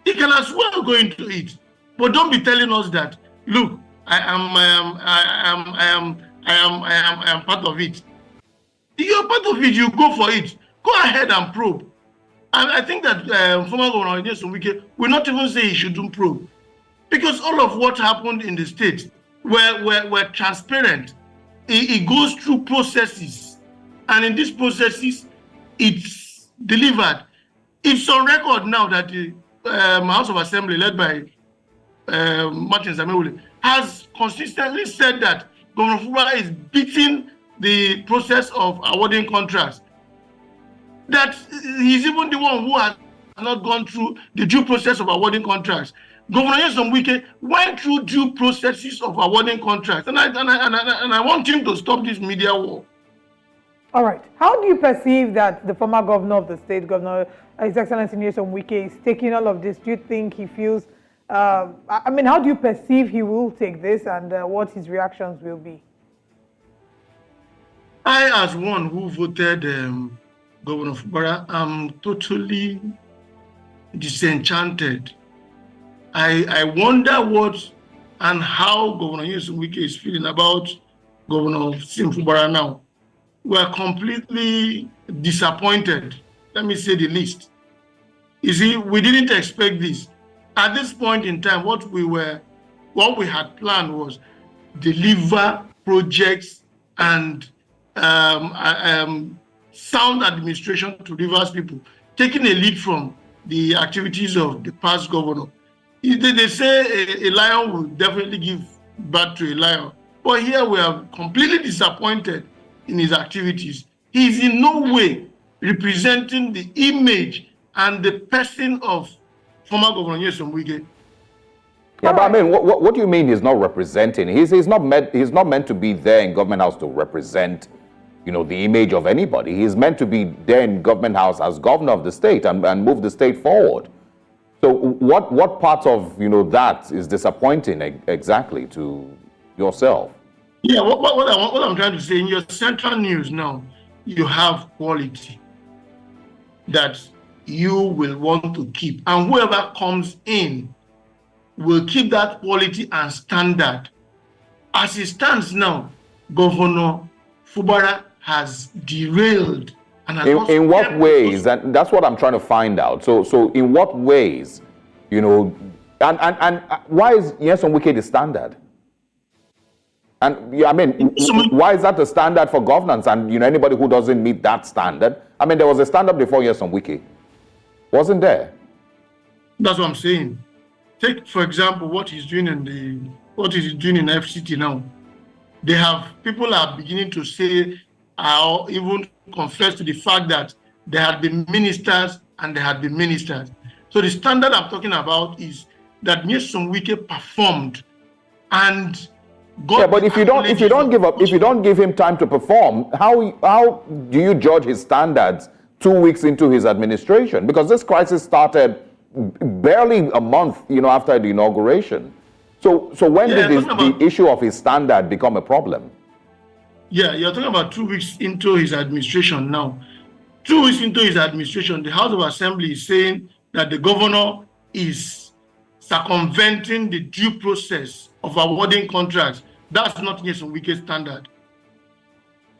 Speaker 10: he can as well go into it. But don't be telling us that, look, I am part of it. If you're part of it, you go for it. Go ahead and probe. And I think that former Governor Nyesom Wike will not even say he shouldn't probe. Because all of what happened in the state were transparent. It goes through processes. And in these processes, it's delivered. It's on record now that the House of Assembly, led by Martin Zamewule, has consistently said that Governor Fubara is beating the process of awarding contracts. That he's even the one who has not gone through the due process of awarding contracts. Governor Nyesom Wike went through due processes of awarding contracts, and I want him to stop this media war.
Speaker 1: All right. How do you perceive that the former governor of the state, Governor His Excellency Nyesom Wike, is taking all of this? Do you think he feels? How do you perceive he will take this, and what his reactions will be?
Speaker 10: I, as one who voted Governor Fubara, I'm totally disenchanted. I wonder what and how Governor Nyesom Wike is feeling about Governor Sim Fubara now. We are completely disappointed, let me say the least. You see, we didn't expect this. At this point in time, what we had planned was deliver projects and sound administration to Rivers people, taking a lead from the activities of the past governor. They say a lion will definitely give birth to a lion. But here we are completely disappointed in his activities. He is in no way representing the image and the person of former Governor Nyesom Wike.
Speaker 2: Yeah, but I mean, what do you mean he's not representing? He's not meant to be there in Government House to represent, the image of anybody. He's meant to be there in Government House as governor of the state and move the state forward. So what part of that is disappointing exactly to yourself?
Speaker 10: Yeah, what I'm trying to say, in your central news now, you have quality that you will want to keep, and whoever comes in will keep that quality and standard. As it stands now, Governor Fubara has derailed. And
Speaker 2: in what ways? And that's what I'm trying to find out. So in what ways, and why is Nyesom Wike the standard? And why is that the standard for governance? And anybody who doesn't meet that standard, there was a standard before Nyesom Wike, wasn't there?
Speaker 10: That's what I'm saying. Take, for example, what he's doing in FCT now. People are beginning to say, or even confess to the fact that there had been ministers and there had been ministers. So the standard I'm talking about is that Nyesom Wike performed and got.
Speaker 2: Yeah, but if you don't give him time to perform, how do you judge his standards 2 weeks into his administration? Because this crisis started barely a month, after the inauguration. So when did the issue of his standard become a problem?
Speaker 10: Yeah, you're talking about 2 weeks into his administration now. 2 weeks into his administration, the House of Assembly is saying that the governor is circumventing the due process of awarding contracts. That's not Nyesom Wike's standard.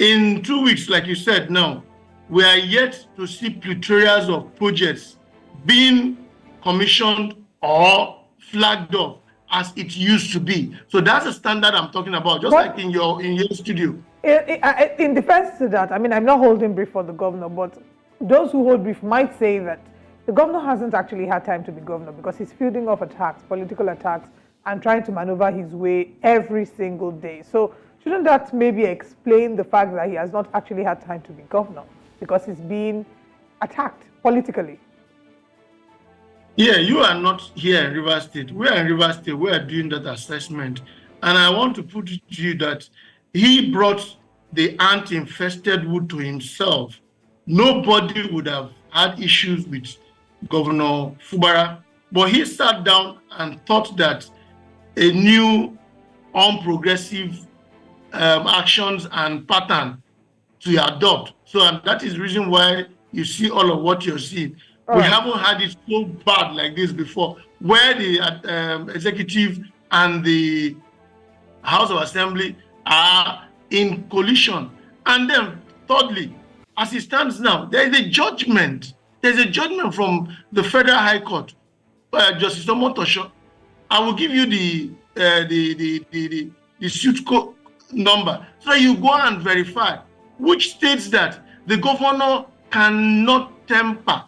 Speaker 10: In 2 weeks, like you said now, we are yet to see plethora of projects being commissioned or flagged off as it used to be. So that's the standard I'm talking about, just like in your studio.
Speaker 1: In defense to that, I'm not holding brief for the governor, but those who hold brief might say that the governor hasn't actually had time to be governor because he's fielding off attacks, political attacks, and trying to maneuver his way every single day. So shouldn't that maybe explain the fact that he has not actually had time to be governor because he's being attacked politically?
Speaker 10: Yeah, you are not here in Rivers State. We are in Rivers State. We are doing that assessment. And I want to put it to you that he brought the ant-infested wood to himself. Nobody would have had issues with Governor Fubara, but he sat down and thought that a new unprogressive actions and pattern to adopt. So and that is the reason why you see all of what you're seeing. We haven't had it so bad like this before, where the executive and the House of Assembly are in collision. And then thirdly, as it stands now, there is a judgment. There's a judgment from the Federal High Court, Justice Omotosho. I will give you the suit code number so you go and verify, which states that the governor cannot temper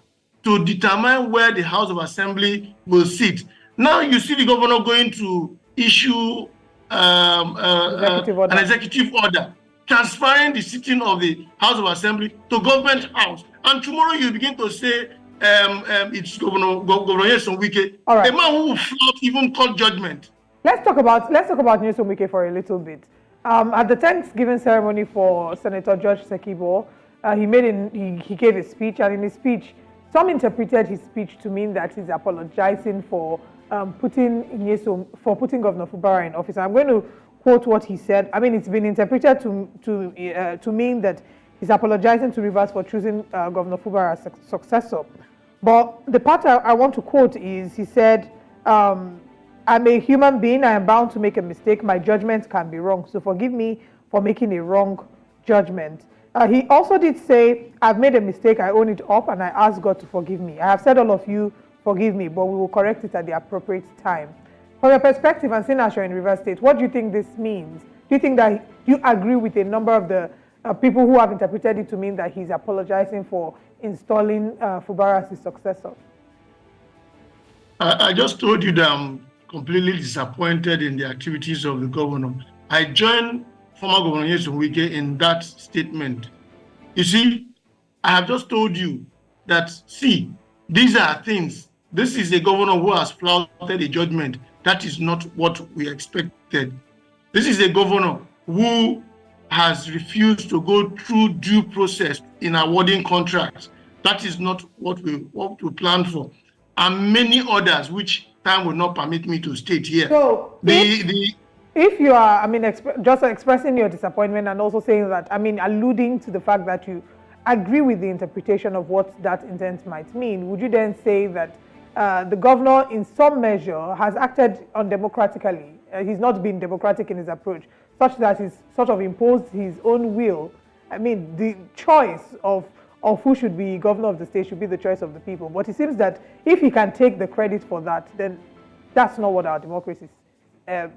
Speaker 10: to determine where the House of Assembly will sit. Now you see the governor going to issue an executive order transferring the sitting of the House of Assembly to government house. And tomorrow you begin to say it's Governor Nyesom Wike, a man who will flout even court judgment.
Speaker 1: Let's talk about Nyesom Wike for a little bit. At the Thanksgiving ceremony for Senator George Sekibo, he gave a speech, and in his speech, some interpreted his speech to mean that he's apologizing for putting Governor Fubara in office. I'm going to quote what he said. I mean, it's been interpreted to mean that he's apologizing to Rivers for choosing Governor Fubara as successor. But the part I want to quote is, he said, I'm a human being. I am bound to make a mistake. My judgment can be wrong. So forgive me for making a wrong judgment. He also did say, I've made a mistake. I own it up, and I ask God to forgive me. I have said all of you, forgive me, but we will correct it at the appropriate time. From your perspective, and seeing as you're in Rivers State, what do you think this means? Do you think that you agree with a number of the people who have interpreted it to mean that he's apologizing for installing Fubara as his successor?
Speaker 10: I just told you that I'm completely disappointed in the activities of the governor. I joined former Governor Nyesom Wike in that statement. You see, I have just told you that, see, these are things. This is a governor who has flouted a judgment. That is not what we expected. This is a governor who has refused to go through due process in awarding contracts. That is not what we planned for. And many others, which time will not permit me to state here.
Speaker 1: So if you are, just expressing your disappointment and also saying that, alluding to the fact that you agree with the interpretation of what that intent might mean, would you then say that the governor in some measure has acted undemocratically? He's not been democratic in his approach, such that he's sort of imposed his own will. The choice of who should be governor of the state should be the choice of the people. But it seems that if he can take the credit for that, then that's not what our democracy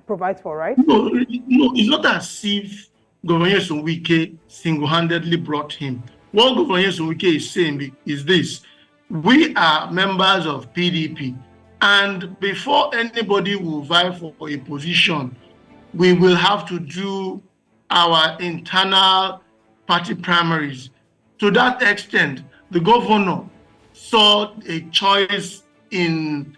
Speaker 1: provides for, right?
Speaker 10: No, it's not as if Governor Nyesom Wike single-handedly brought him. What Governor Nyesom Wike is saying is this: we are members of PDP, and before anybody will vie for a position, we will have to do our internal party primaries. To that extent, the governor saw a choice in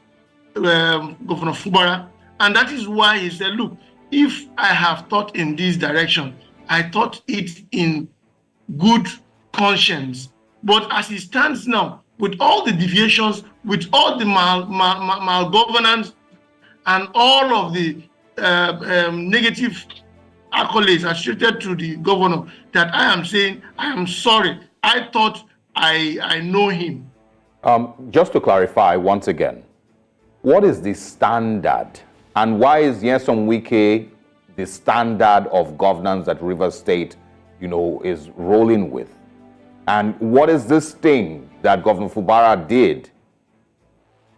Speaker 10: Governor Fubara, and that is why he said, look, if I have thought in this direction, I thought it in good conscience. But as it stands now, with all the deviations, with all the malgovernance, and all of the negative accolades attributed to the governor, that I am saying, I am sorry. I thought I know him.
Speaker 2: Just to clarify once again, what is the standard, and why is Nyesom Wike the standard of governance that Rivers State, is rolling with? And what is this thing that Governor Fubara did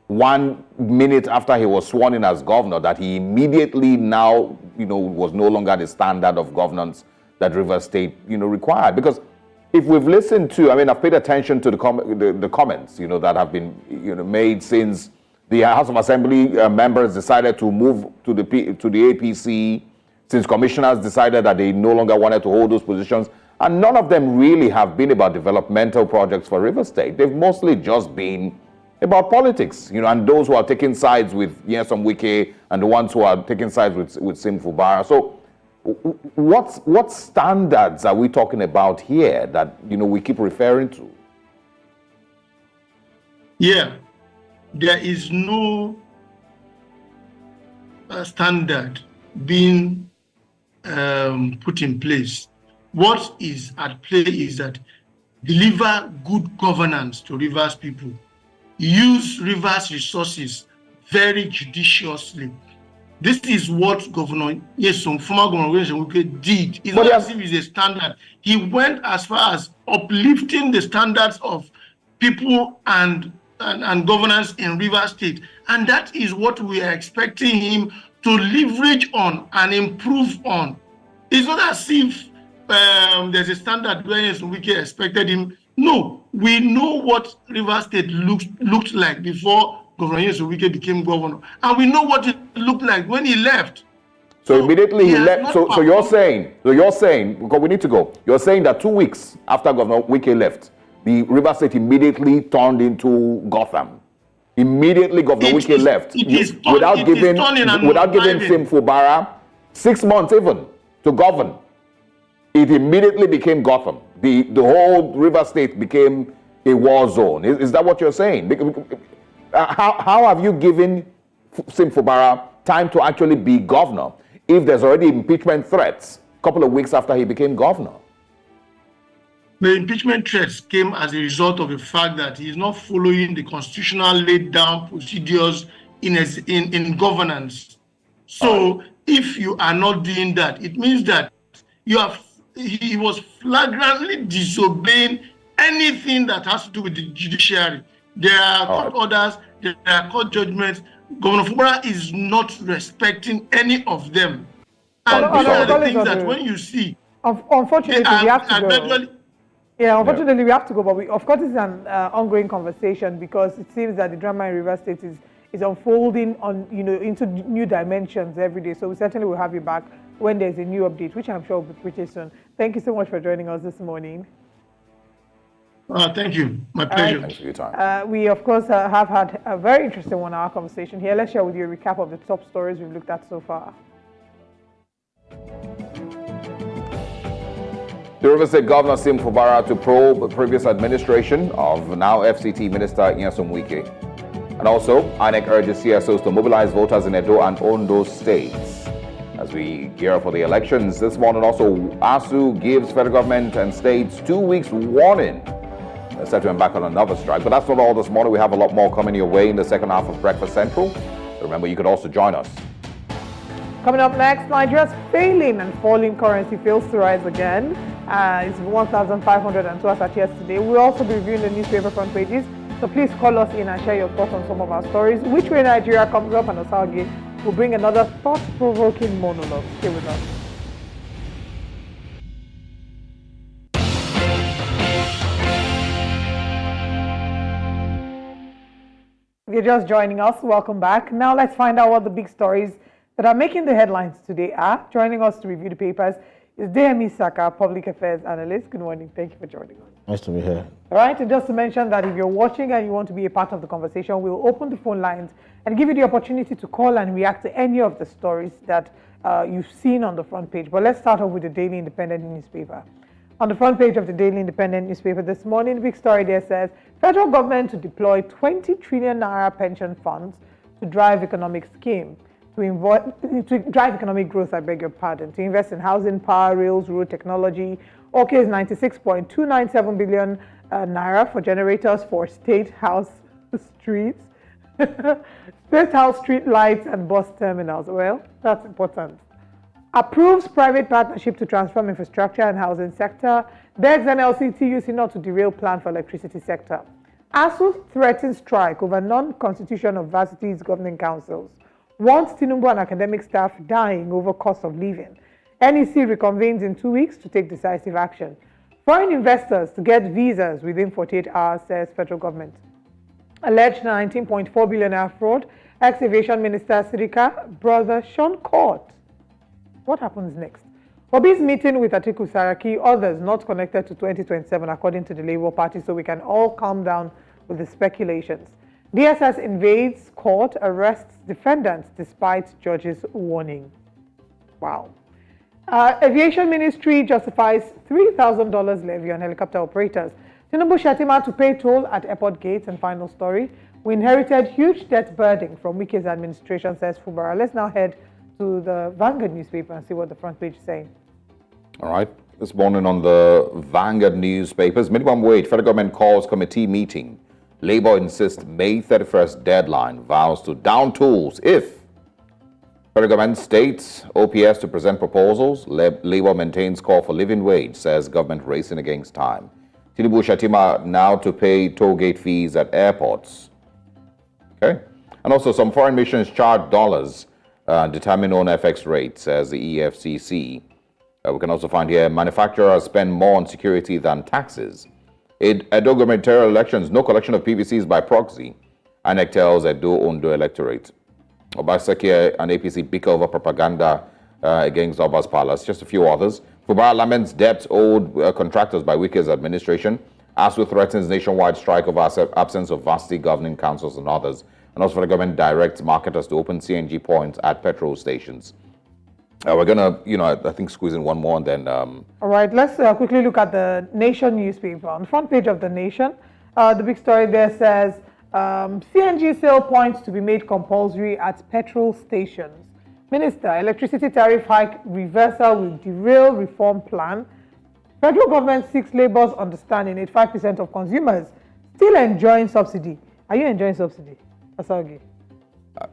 Speaker 2: 1 minute after he was sworn in as governor that he immediately now, was no longer the standard of governance that Rivers State, required? Because if we've listened to, I've paid attention to the comments, that have been, made since the House of Assembly members decided to move to the APC, since commissioners decided that they no longer wanted to hold those positions. And none of them really have been about developmental projects for River State. They've mostly just been about politics, and those who are taking sides with Nyesom Wike and the ones who are taking sides with Sim Fubara. So what standards are we talking about here that, we keep referring to?
Speaker 10: Yeah, there is no standard being put in place. What is at play is that deliver good governance to Rivers people. Use Rivers resources very judiciously. This is what Governor Nyesom, former Governor Nyesom Wike did. It's not as if it's a standard. He went as far as uplifting the standards of people and governance in Rivers State. And that is what we are expecting him to leverage on and improve on. It's not as if there's a standard where Nyesom Wike expected him. No, we know what Rivers State looked like before Governor Nyesom Wike became governor, and we know what it looked like when he left.
Speaker 2: So immediately he left. So you're saying, because we need to go. You're saying that 2 weeks after Governor Wike left, the Rivers State immediately turned into Gotham. Immediately Governor Wike left, without giving Sim Fubara 6 months even to govern. It immediately became Gotham. The whole River State became a war zone. Is that what you're saying? How have you given Sim Fubara time to actually be governor if there's already impeachment threats a couple of weeks after he became governor?
Speaker 10: The impeachment threats came as a result of the fact that he is not following the constitutional laid down procedures in governance. So if you are not doing that, it means that he was flagrantly disobeying anything that has to do with the judiciary. There are court orders, there are court judgments. Governor Fubara is not respecting any of them. And these are the things that when you see...
Speaker 1: Unfortunately, we have to go. Unfortunately, we have to go. But of course, it's an ongoing conversation, because it seems that the drama in River State is unfolding into new dimensions every day. So we certainly will have you back when there's a new update, which I'm sure will be pretty soon. Thank you so much for joining us this morning.
Speaker 10: Thank you. My pleasure.
Speaker 2: Thanks for your time.
Speaker 1: We, of course, have had a very interesting 1 hour conversation here. Let's share with you a recap of the top stories we've looked at so far.
Speaker 2: The River State Governor Sim Fubara to probe the previous administration of now FCT Minister Nyesom Wike. And also, INEC urges CSOs to mobilize voters in Edo and Ondo states. As we gear up for the elections this morning, also ASUU gives federal government and states 2 weeks warning. They're set to embark on another strike. But that's not all this morning. We have a lot more coming your way in the second half of Breakfast Central. So remember, you could also join us.
Speaker 1: Coming up next, Nigeria's failing and falling currency fails to rise again. It's 1,502 as at yesterday. We'll also be reviewing the newspaper front pages. So please call us in and share your thoughts on some of our stories. Which way Nigeria comes up, and Osage will bring another thought-provoking monologue. Stay with us. If you're just joining us, welcome back. Now let's find out what the big stories that are making the headlines today are. Joining us to review the papers is Deyemi Saka, Public Affairs Analyst. Good morning. Thank you for joining us.
Speaker 11: Nice to be here.
Speaker 1: All right, and just to mention that if you're watching and you want to be a part of the conversation, we'll open the phone lines and give you the opportunity to call and react to any of the stories that you've seen on the front page. But let's start off with the Daily Independent newspaper. On the front page of the Daily Independent newspaper this morning, the big story there says, federal government to deploy 20 trillion naira pension funds to drive economic scheme. To drive economic growth, I beg your pardon, to invest in housing, power, rails, road technology. Okay, is 96.297 billion naira for generators for State House streets, State House street lights and bus terminals. Well, that's important. Approves private partnership to transform infrastructure and housing sector. Begs NLC TUC not to derail plan for electricity sector. ASUU threatens strike over non-constitution of varsities governing councils. Wants Tinubu and academic staff dying over cost of living. NEC reconvenes in 2 weeks to take decisive action. Foreign investors to get visas within 48 hours, says federal government. Alleged 19.4 billion naira fraud. Ex-Aviation Minister Sirika, brother Sean caught. What happens next? Obi's meeting with Atiku Saraki, others not connected to 2027 according to the Labour Party, so we can all calm down with the speculations. DSS invades court, arrests defendants despite judge's warning. Wow. Aviation Ministry justifies $3,000 levy on helicopter operators. Tinubu Shetima to pay toll at airport gates. And final story, we inherited huge debt burden from Wike's administration, says Fubara. Let's now head to the Vanguard newspaper and see what the front page is saying.
Speaker 2: All right. This morning on the Vanguard newspapers, minimum wage, federal government calls committee meeting. Labour insists May 31st deadline, vows to down tools if federal government states OPS to present proposals. Labour maintains call for living wage, says government racing against time. Tinubu Shetima now to pay toll gate fees at airports. Okay. And also some foreign missions charge dollars, determine own FX rate, says the EFCC. We can also find here, manufacturers spend more on security than taxes. Edo gubernatorial elections, no collection of PVCs by proxy. INEC tells Edo Ondo electorate. Obaseki and APC bicker over propaganda against Oba's Palace. Just a few others. Fubara laments debts owed contractors by Wike's administration. ASUU threatens nationwide strike over absence of varsity governing councils and others. And also the government directs marketers to open CNG points at petrol stations. We're going to, I think, squeeze in one more and then...
Speaker 1: All right, let's quickly look at the Nation newspaper. On the front page of the Nation, the big story there says, CNG sale points to be made compulsory at petrol stations. Minister, electricity tariff hike reversal will derail reform plan. Federal government seeks Labour's understanding. 85% of consumers still enjoying subsidy. Are you enjoying subsidy, Asagi?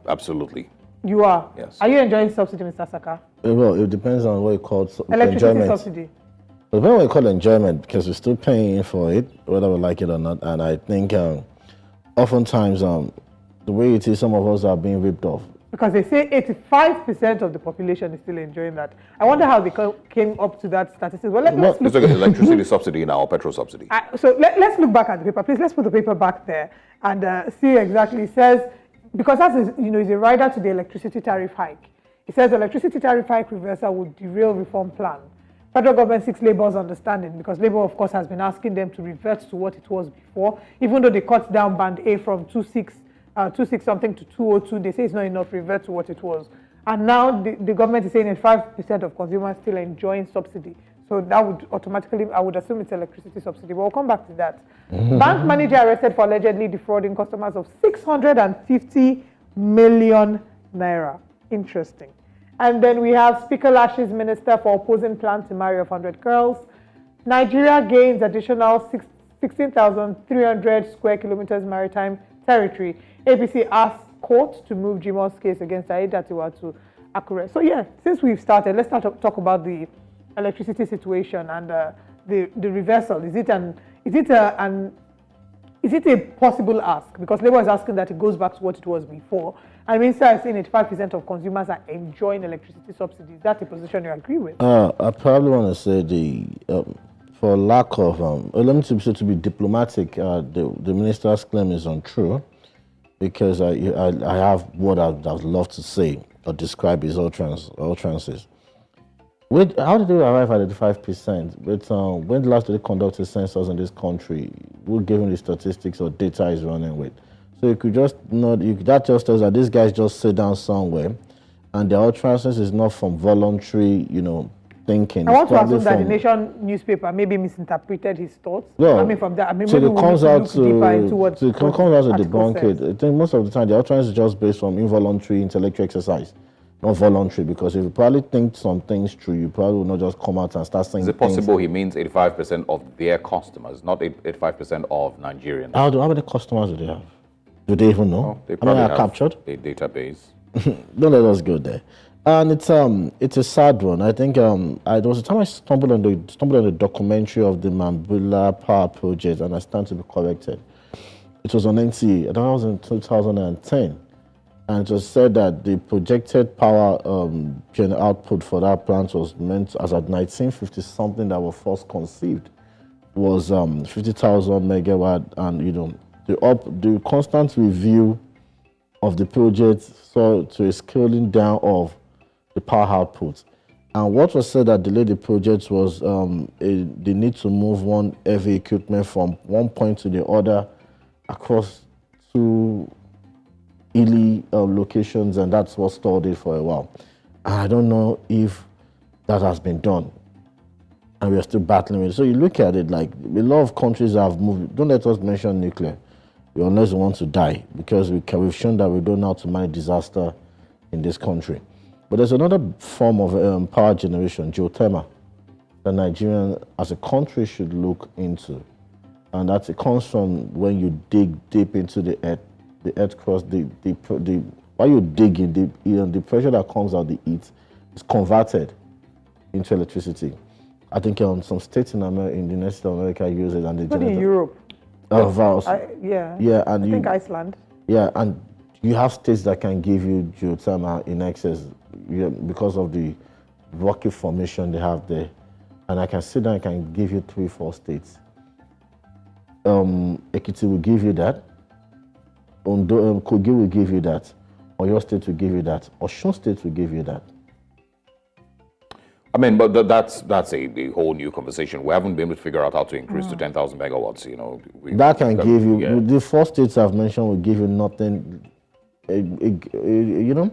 Speaker 2: Absolutely.
Speaker 1: You are?
Speaker 2: Yes.
Speaker 1: Are you enjoying subsidy, Mr. Saka?
Speaker 11: Well, it depends on what you call
Speaker 1: electricity
Speaker 11: enjoyment.
Speaker 1: Subsidy.
Speaker 11: It depends on what you call enjoyment, because we're still paying for it, whether we like it or not. And I think oftentimes the way it is, some of us are being ripped off.
Speaker 1: Because they say 85% of the population is still enjoying that. I wonder how they came up to that statistic. Well, let's
Speaker 2: look at electricity subsidy now, or petrol subsidy.
Speaker 1: So let's look back at the paper. Please, let's put the paper back there and see exactly. It says, because that's is a rider to the electricity tariff hike. It says electricity tariff hike reversal would derail reform plan. Federal government seeks Labour's understanding, because Labour, of course, has been asking them to revert to what it was before, even though they cut down band A from 26 something to 202. They say it's not enough, revert to what it was. And now the government is saying that 5% of consumers still enjoying subsidy. So that would automatically, I would assume it's electricity subsidy, but we'll come back to that. Bank manager arrested for allegedly defrauding customers of 650 million naira. Interesting. And then we have Speaker lashes minister for opposing plan to marry of 100 girls. Nigeria gains additional 16,300 square kilometers maritime territory. APC asks court to move Jimoh's case against Aiyedatiwa to Akure. So yeah, since we've started, let's start to talk about the electricity situation and the reversal. Is it a possible ask? Because Labour is asking that it goes back to what it was before. And Minister is saying 85% of consumers are enjoying electricity subsidies. Is that a position you agree with?
Speaker 11: I probably want to say for lack of, let me to be diplomatic, the minister's claim is untrue, because I have what I'd love to say or describe his utterances. How did they arrive at 85%? When the last did they conduct a census in this country? Who given the statistics or data is running with? So you could just that just tells that these guys just sit down somewhere, and their utterances is not from voluntary, thinking.
Speaker 1: I want to assume that the Nation newspaper maybe misinterpreted his thoughts.
Speaker 11: Well,
Speaker 1: I mean, from that,
Speaker 11: so
Speaker 1: maybe
Speaker 11: it comes out to
Speaker 1: debunk
Speaker 11: it. I think most of the time the utterance is just based on involuntary intellectual exercise, not voluntary. Because if you probably think some things through, you probably will not just come out and start saying.
Speaker 2: Is it possible he means 85% of their customers, not 85% of Nigerians?
Speaker 11: How many customers do they have? Do they even know?
Speaker 2: They probably have
Speaker 11: captured
Speaker 2: a database.
Speaker 11: Don't let us go there. And it's a sad one. I think there was a time I stumbled on the documentary of the Mambula Power Project, and I stand to be corrected. It was on NTA. I think it was in 2010, and it was said that the projected power output for that plant was meant as at 1950 something that was first conceived was 50,000 megawatt, and the constant review of the project saw to a scaling down of the power output. And what was said that delayed the project was the need to move one heavy equipment from one point to the other across two hilly locations, and that's what stalled it for a while. And I don't know if that has been done, and we are still battling with it. So you look at it, like a lot of countries have moved. Don't let us mention nuclear, unless we want to die, because we've shown that we don't know how to manage disaster in this country. But there's another form of power generation, geothermal, that Nigeria as a country should look into. And that it comes from when you dig deep into the earth crust, while you dig in, the pressure that comes out the heat is converted into electricity. I think some states in the United States of America use it, and they
Speaker 1: generate. In Europe.
Speaker 11: Yeah. Yeah, and
Speaker 1: I think Iceland.
Speaker 11: Yeah, and you have states that can give you geothermal in excess because of the rocky formation they have there. And I can sit down, I can give you 3-4 states. Ekiti will give you that. Kogi will give you that. Oyo State will give you that. Osun State will give you that.
Speaker 2: I mean, but that's a whole new conversation. We haven't been able to figure out how to increase to 10,000 megawatts. You know,
Speaker 11: that can give you. Yeah. The 4 states I've mentioned will give you nothing. You know,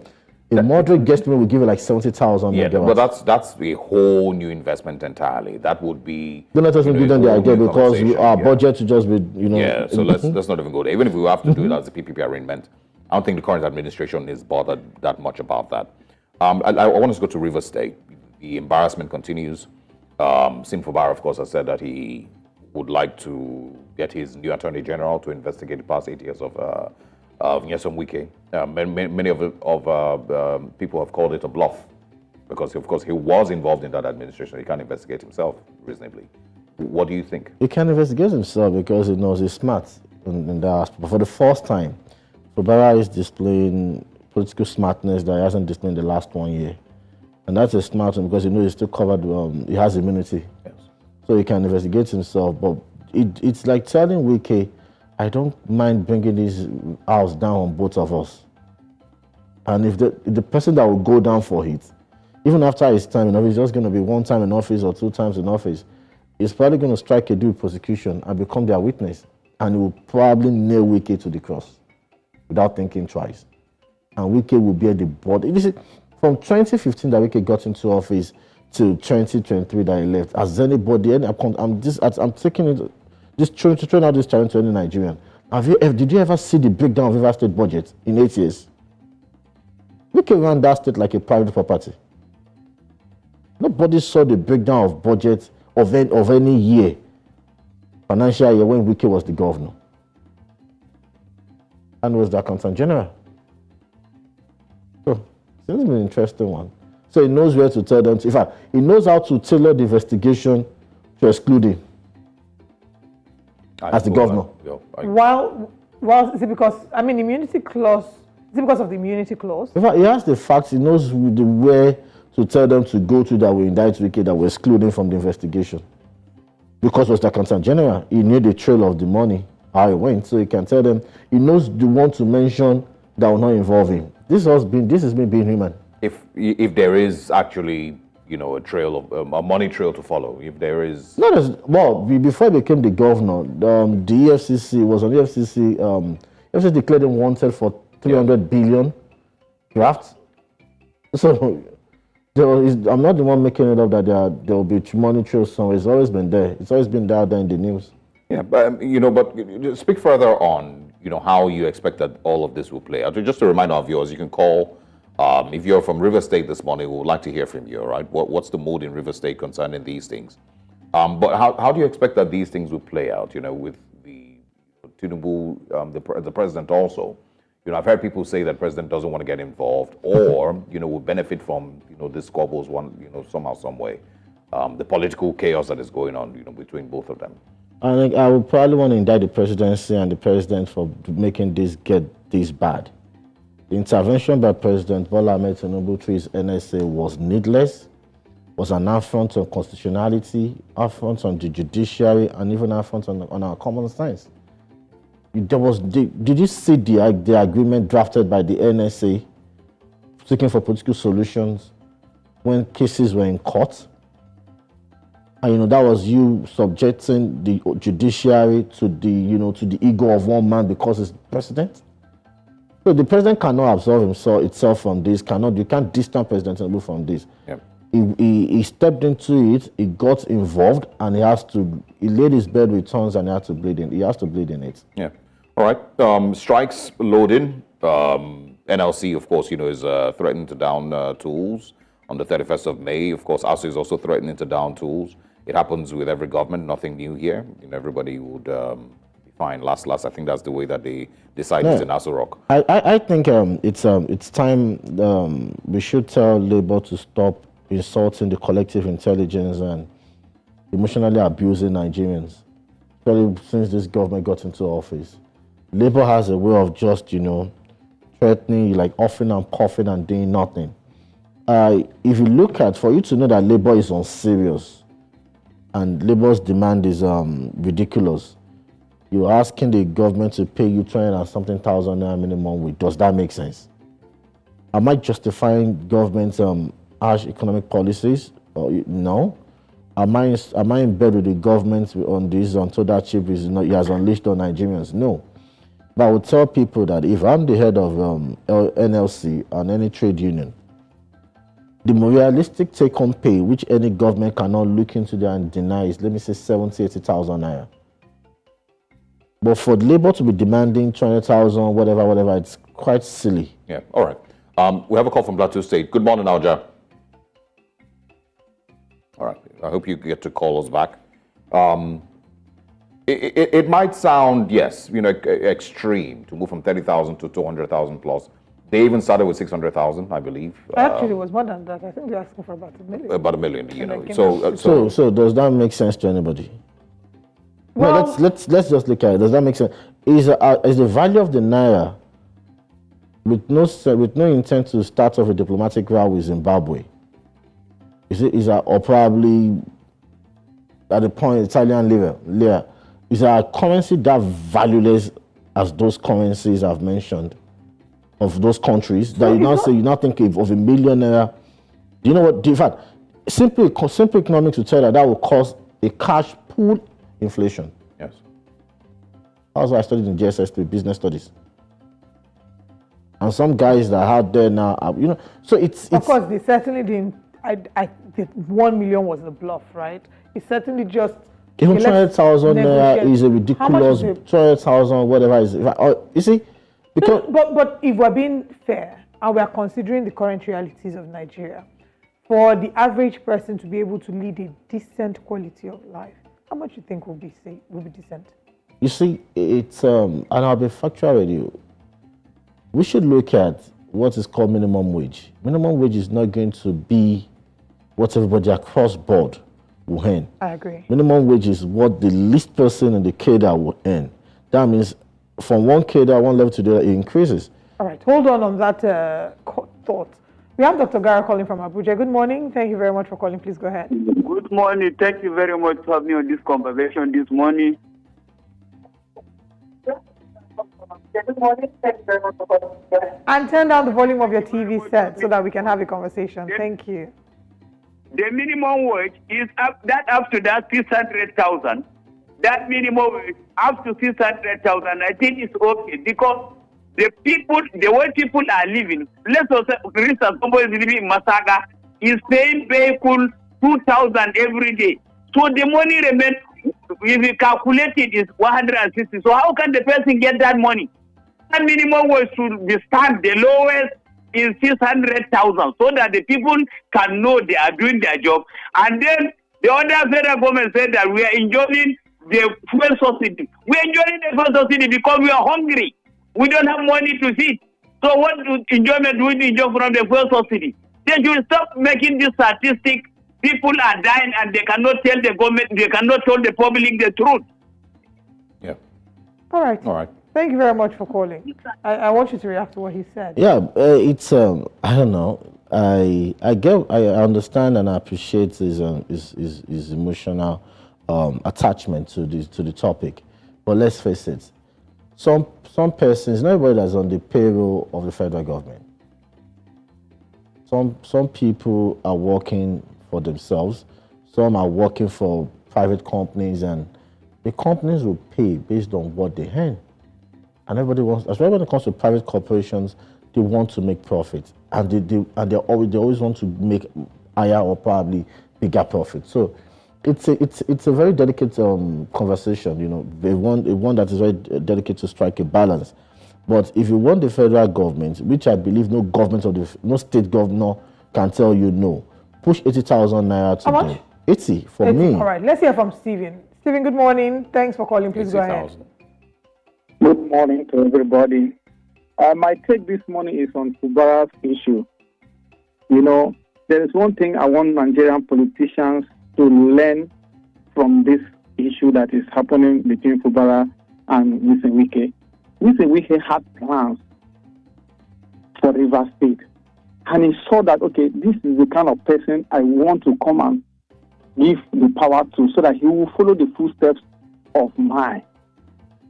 Speaker 11: a moderate guesstimate will give you like 70,000 megawatts.
Speaker 2: But that's a whole new investment entirely. That would be.
Speaker 11: Don't let us give them the idea, because our budget to just be, you know.
Speaker 2: Yeah, so let's not even go there. Even if we have to do it as a PPP arrangement, I don't think the current administration is bothered that much about that. I want us to go to River State. The embarrassment continues. Sim Fubara, of course, has said that he would like to get his new Attorney General to investigate the past 8 years of Nyesom Wike. Many of people have called it a bluff, because, of course, he was involved in that administration. He can't investigate himself reasonably. What do you think?
Speaker 11: He can investigate himself because he knows he's smart in that aspect. But for the first time, Fubara is displaying political smartness that he hasn't displayed in the last 1 year. And that's a smart one, because he knows he's still covered, he has immunity. Yes. So he can investigate himself. But it's like telling Wike, I don't mind bringing this house down on both of us. And if the person that will go down for it, even after his time in office, it's just going to be 1 time in office or 2 times in office, he's probably going to strike a due prosecution and become their witness. And he will probably nail Wike to the cross without thinking twice. And Wike will bear the burden. From 2015 that Wike got into office to 2023 that he left, has anybody, I'm taking it, just throwing out this challenge to any Nigerian. Did you ever see the breakdown of River State budget in 8 years? Wike ran that state like a private property. Nobody saw the breakdown of budget of any year, financial year, when Wike was the governor and was the accountant general. So it's been an interesting one. So he knows where to tell them. In fact, he knows how to tailor the investigation to exclude him as the governor.
Speaker 1: Well, is it because, immunity clause? Is it because of the immunity clause?
Speaker 11: In fact, he has the facts. He knows the way to tell them to go to that will indict Wike, that will exclude him from the investigation. Because he was the accountant general, he knew the trail of the money, how it went. So he can tell them, he knows the one to mention that will not involve him. This is me being human.
Speaker 2: If there is actually, a trail of a money trail to follow, if there is.
Speaker 11: Before he became the governor, the EFCC was on the EFCC. EFCC declared him wanted for 300 billion drafts. So I'm not the one making it up that there will be money trail somewhere. It's always been there. It's always been there in the news.
Speaker 2: Yeah, but speak further on. How you expect that all of this will play out. Just a reminder of yours, you can call, if you're from River State this morning, we would like to hear from you, all right? What's the mood in River State concerning these things? But how do you expect that these things will play out, with the Tinubu, the president also? I've heard people say that the president doesn't want to get involved or, will benefit from, the squabbles somehow, some way. The political chaos that is going on, between both of them.
Speaker 11: I think I would probably want to indict the presidency and the president for making this get this bad. The intervention by President Bola Ahmed Tinubu through his NSA was needless, was an affront on constitutionality, affront on the judiciary, and even affront on our common sense. Did you see the agreement drafted by the NSA seeking for political solutions when cases were in court? And that was you subjecting the judiciary to the ego of one man because he's president. So the president cannot absolve itself from this. You can't distance President Tinubu from this.
Speaker 2: Yep.
Speaker 11: He stepped into it. He got involved, and he laid his bed with tongues, and he has to bleed in it.
Speaker 2: Yeah. All right. Strikes loading. NLC, of course, is threatening to down tools on the 31st of May. Of course, ASUU is also threatening to down tools. It happens with every government. Nothing new here. Everybody would be fine. Last, I think that's the way that they decided in Aso Rock.
Speaker 11: I think it's time we should tell Labour to stop insulting the collective intelligence and emotionally abusing Nigerians, especially since this government got into office. Labour has a way of just, threatening, like offering and puffing and doing nothing. If you look at, for you to know that Labour is unserious and Labour's demand is ridiculous, you're asking the government to pay you 20 and something thousand naira minimum wage. Does that make sense? Am I justifying government's harsh economic policies? No. Am I in bed with the government on this until that chip he has unleashed on Nigerians? No. But I would tell people that if I'm the head of NLC and any trade union, the more realistic take-home pay, which any government cannot look into there and deny, is, let me say, 70,000, 80,000 naira. But for Labour to be demanding 20,000, whatever, it's quite silly.
Speaker 2: Yeah. All right. We have a call from Plateau State. Good morning, Alja. All right. I hope you get to call us back. It might sound, yes, extreme to move from 30,000 to 200,000 plus. They even started with 600,000, I believe.
Speaker 1: Actually, it was more than that. I think they're asking for about 1 million.
Speaker 2: About 1 million,
Speaker 11: So does that make sense to anybody?
Speaker 1: Well,
Speaker 11: no, let's just look at it. Does that make sense? Is the value of the naira, with no intent to start off a diplomatic row with Zimbabwe, or probably at the point Italian lira, is our currency that valueless as those currencies I've mentioned of those countries that you now think of $1 million naira? Do you know what? In fact, simple economics will tell you that will cause a cash pool inflation.
Speaker 2: Yes.
Speaker 11: That's why I studied in GSS3 business studies. And some guys that are out there now, so it's
Speaker 1: of course they certainly didn't. I think 1 million was the bluff, right? It's certainly just.
Speaker 11: Even 20,000 is a ridiculous 20,000, whatever is. You see, because
Speaker 1: but if we're being fair and we are considering the current realities of Nigeria, for the average person to be able to lead a decent quality of life, how much you think will be decent?
Speaker 11: You see, it's and I'll be factual with you. We should look at what is called minimum wage. Minimum wage is not going to be what everybody across board will earn.
Speaker 1: I agree.
Speaker 11: Minimum wage is what the least person in the cadre will earn. That means from one cadre, one level to the other, it increases.
Speaker 1: All right, hold on that thought. We have Dr. Gara calling from Abuja. Good morning. Thank you very much for calling. Please go ahead.
Speaker 12: Good morning. Thank you very much for having me on this conversation this morning. Good morning. Thank you very much for calling.
Speaker 1: And turn down the volume of your TV set so that we can have a conversation. Thank you.
Speaker 12: The minimum wage is up to that 600,000. That minimum wage up to 600,000. I think it's okay because the way people are living. Let's say, for instance, somebody is living in Masaga is paying vehicle 2,000 every day. So the money remains. If you calculate it, is 160. So how can the person get that money? That minimum wage should be stamped. The lowest is 600,000, so that the people can know they are doing their job. And then the other federal government said that we are enjoying the fuel subsidy. We are enjoying the fuel subsidy because we are hungry. We don't have money to eat. So what enjoyment do we enjoy from the fuel subsidy? They should stop making this statistic. People are dying and they cannot tell the government, they cannot tell the public the truth.
Speaker 2: Yeah.
Speaker 1: All right. Thank you very much for calling. I want you to react to what he said.
Speaker 11: Yeah, it's I don't know. I understand and I appreciate his emotional attachment to the topic. But let's face it, some persons, not everybody that's on the payroll of the federal government. Some people are working for themselves. Some are working for private companies, and the companies will pay based on what they earn. And everybody wants, especially when it comes to private corporations, they want to make profit, and they always want to make higher or probably bigger profit. So it's a very delicate conversation, you know, one that is very delicate to strike a balance. But if you want the federal government, which I believe no state governor can tell you no, push 80,000 naira to them. 80 for 80. Me.
Speaker 1: All right, let's hear from Stephen. Stephen, good morning. Thanks for calling. Please 80, go ahead.
Speaker 13: Good morning to everybody. My take this morning is on Fubara's issue. You know, there is one thing I want Nigerian politicians to learn from this issue that is happening between Fubara and Nyesom Wike. Nyesom Wike had plans for Rivers State, and he saw that, okay, this is the kind of person I want to come and give the power to, so that he will follow the footsteps of mine.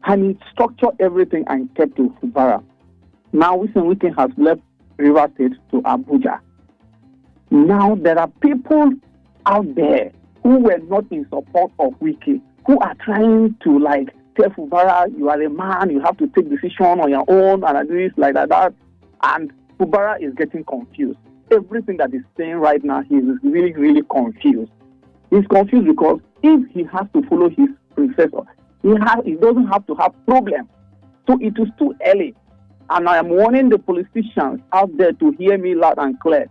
Speaker 13: And he structured everything and kept to Fubara. Now Nyesom Wike has left Rivers State to Abuja. Now there are people out there who were not in support of Wike, who are trying to tell Fubara, you are a man, you have to take decision on your own, and this, like that. And Fubara is getting confused. Everything that he's saying right now, he is really, really confused. He's confused because if he has to follow his predecessor, he doesn't have to have problems. So it is too early. And I am warning the politicians out there to hear me loud and clear.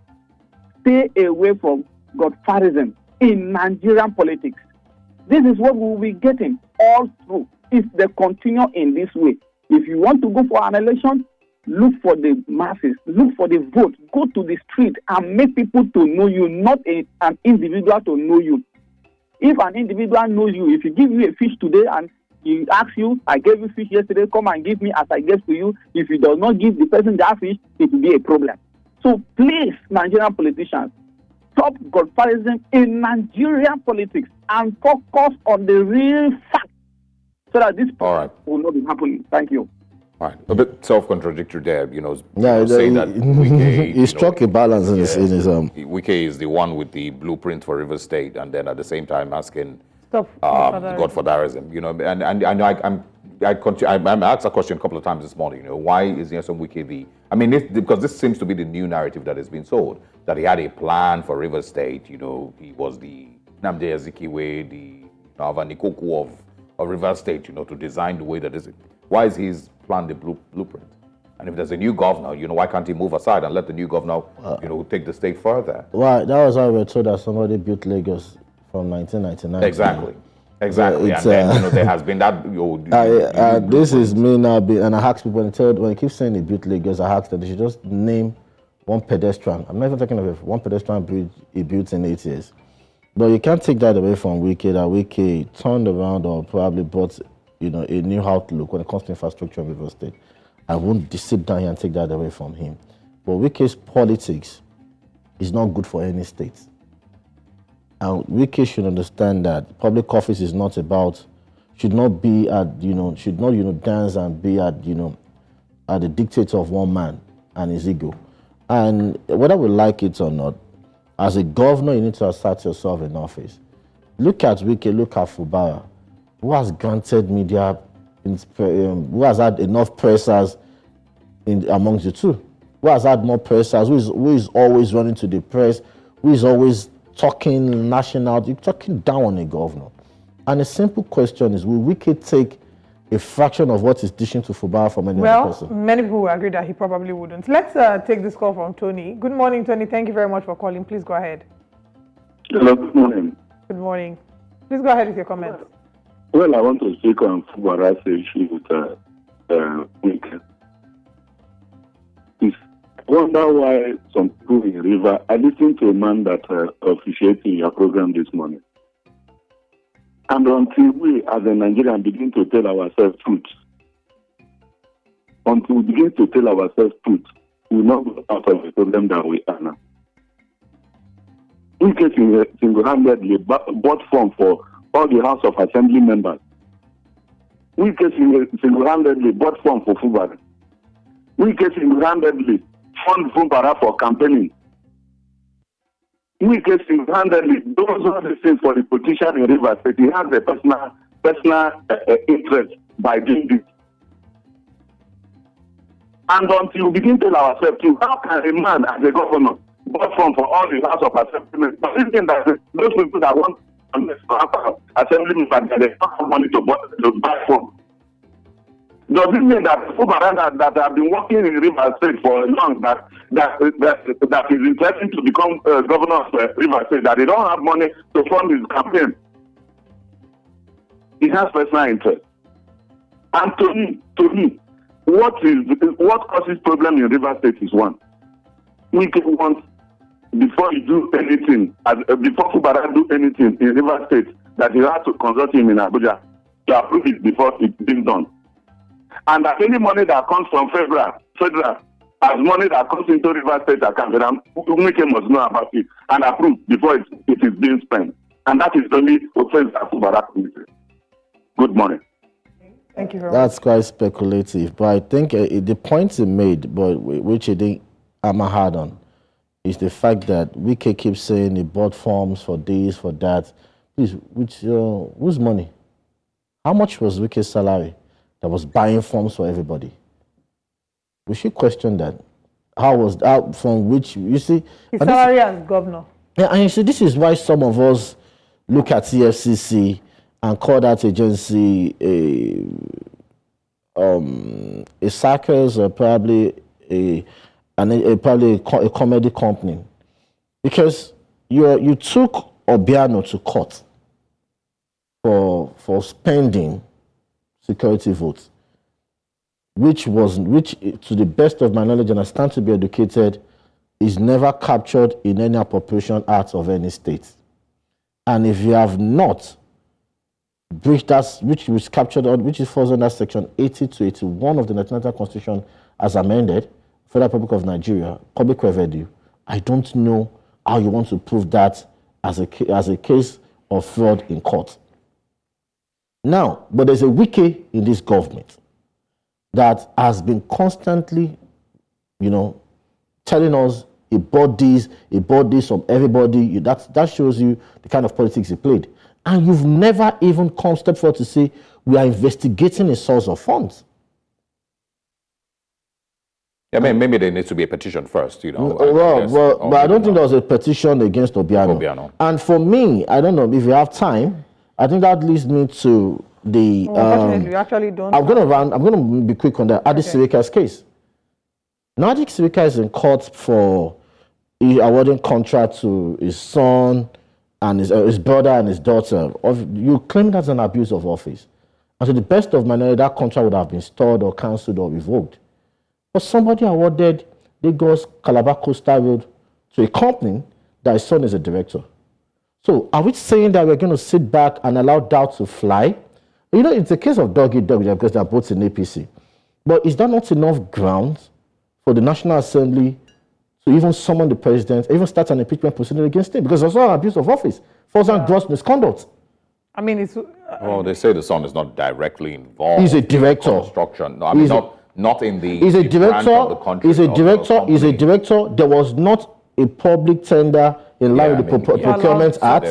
Speaker 13: Stay away from godfatherism in Nigerian politics. This is what we will be getting all through if they continue in this way. If you want to go for an election, look for the masses, look for the vote, go to the street and make people to know you, not an individual to know you. If an individual knows you, if he gives you a fish today and he asks you, I gave you fish yesterday, come and give me as I gave to you. If he does not give the person that fish, it will be a problem. So please, Nigerian politicians, stop godfatherism in Nigerian politics and focus on the real facts so that this will not be happening. Thank you.
Speaker 2: All right. A bit self-contradictory there, you know.
Speaker 11: Yeah,
Speaker 2: saying that Wike,
Speaker 11: he struck a balance in his
Speaker 2: Wike is the one with the blueprint for River State, and then at the same time asking godfatherism, you know. And I know I asked a question a couple of times this morning. You know, why is Nyesom Wike because this seems to be the new narrative that has been sold, that he had a plan for River State. You know, he was the Nnamdi Azikiwe, the Alva Nikoku of River State. You know, to design the way that is. Why is his plan the blueprint? And if there's a new governor, you know, why can't he move aside and let the new governor, take the state further?
Speaker 11: Well, that was how we were told that somebody built Lagos from 1999.
Speaker 2: Exactly. And then, there has been that.
Speaker 11: This is me now, and I ask people, when he keeps saying he built Lagos, I ask that they should just name one pedestrian. I'm not even talking about one pedestrian bridge he built in 8 years. But you can't take that away from Wike, that Wike turned around or probably brought a new outlook when it comes to infrastructure in River State. I won't sit down here and take that away from him. But Wike's politics is not good for any state. And Wike should understand that public office is not about, should not dance and be at the dictator of one man and his ego. And whether we like it or not, as a governor, you need to assert yourself in office. Look at Wike, look at Fubara, who has granted media, who has had enough pressers amongst the two, who has had more pressers, who is always running to the press, who is always talking national, you're talking down on a governor. And a simple question is, will Wike take a fraction of what is dishing to Fubara from any other person?
Speaker 1: Well, many people will agree that he probably wouldn't. Let's take this call from Tony. Good morning, Tony. Thank you very much for calling. Please go ahead.
Speaker 14: Hello, good morning.
Speaker 1: Good morning. Please go ahead with your comments.
Speaker 14: Well, I want to speak on Fubara's issue with Wike. I wonder why some people in River, I listened to a man that officiated your program this morning. And until we, as a Nigerian, begin to tell ourselves truth, we will not go out of the problem that we are now. Wike single-handedly bought form for all the House of Assembly members. Wike single-handedly bought form for Fubara. Wike single-handedly fund Fubara for campaigning. Wike single-handedly does all these things for the politician in Rivers State. He has a personal interest by doing this. And until we begin to tell ourselves too, how can a man as a governor bought form for all the House of Assembly? But this thing that those people that want assembly members, they don't have money to buy form. Does it mean that Fubara that have been working in Rivers State for long that is intending to become governor of Rivers State, that they don't have money to fund his campaign? He has personal interest. And to me, what causes problem in Rivers State is one. We can want, before you do anything, before Fubara do anything in Rivers State, that you have to consult him in Abuja to approve it before it's been done. And that any money that comes from federal, as money that comes into Rivers State account, Wike must know about it and approve before it is being spent. And that is the only offense that Fubara committed. Good morning.
Speaker 1: Thank you very
Speaker 11: That's
Speaker 1: much.
Speaker 11: quite speculative, but I think the point he made, but which I think I'm hard on, is the fact that Wike keeps saying he bought forms for this, for that. Please, whose money? How much was Wike's salary that was buying forms for everybody? We should question that. How was that, from which, you see?
Speaker 1: His salary as governor.
Speaker 11: Yeah, and you see, this is why some of us look at EFCC and call that agency a circus or probably a comedy company, because you took Obiano to court for spending security votes, which to the best of my knowledge, and I stand to be educated, is never captured in any appropriation act of any state. And if you have not breached that, which was captured on, which falls under section 80 to 81 of the National Constitution as amended, Federal Republic of Nigeria, public revenue, I don't know how you want to prove that as a case of fraud in court. Now, but there's a Wike in this government that has been constantly, telling us he bought this from everybody. That shows you the kind of politics he played. And you've never even come step forward to say, we are investigating a source of funds.
Speaker 2: Yeah, I mean, maybe there needs to be a petition first,
Speaker 11: But I don't think there was a petition against Obiano. And for me, I don't know if you have time, I think that leads me to the.
Speaker 1: Unfortunately, we actually don't.
Speaker 11: I'm going to be quick on that. Adi Sirika's case. Now, Adi Sirika is in court for awarding contract to his son and his brother and his daughter. You claim that's an abuse of office. And to the best of my knowledge, that contract would have been stored or cancelled or revoked. But somebody awarded Lagos Calabar Coastal Road to a company that his son is a director. So are we saying that we're going to sit back and allow doubt to fly? It's a case of dog eat dog because they're both in APC. But is that not enough grounds for the National Assembly to even summon the president, even start an impeachment proceeding against him? Because it's also an abuse of office, false and gross misconduct.
Speaker 1: I mean, it's.
Speaker 2: Well, they say the son is not directly involved.
Speaker 11: He's a director.
Speaker 2: In construction. No, I mean, not in the.
Speaker 11: He's a director.
Speaker 2: Of the country,
Speaker 11: he's a director. He's a director. There was not a public tender in line with the Procurement Act.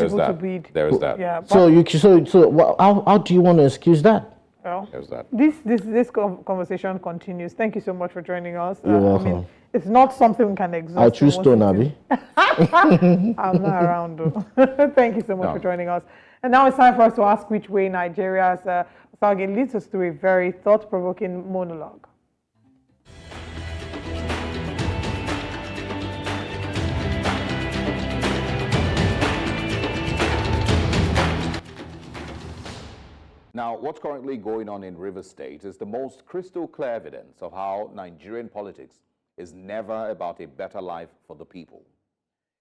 Speaker 2: There is that.
Speaker 1: Yeah,
Speaker 11: so how do you want to excuse that?
Speaker 1: Well,
Speaker 2: there's that.
Speaker 1: This conversation continues. Thank you so much for joining us.
Speaker 11: You're welcome.
Speaker 1: I mean, it's not something we can exhaust.
Speaker 11: I choose Stone Abbey.
Speaker 1: I'm not around though. Thank you so much for joining us. And now it's time for us to ask which way Nigeria's Sargin leads us to a very thought-provoking monologue.
Speaker 2: Now, what's currently going on in Rivers State is the most crystal clear evidence of how Nigerian politics is never about a better life for the people.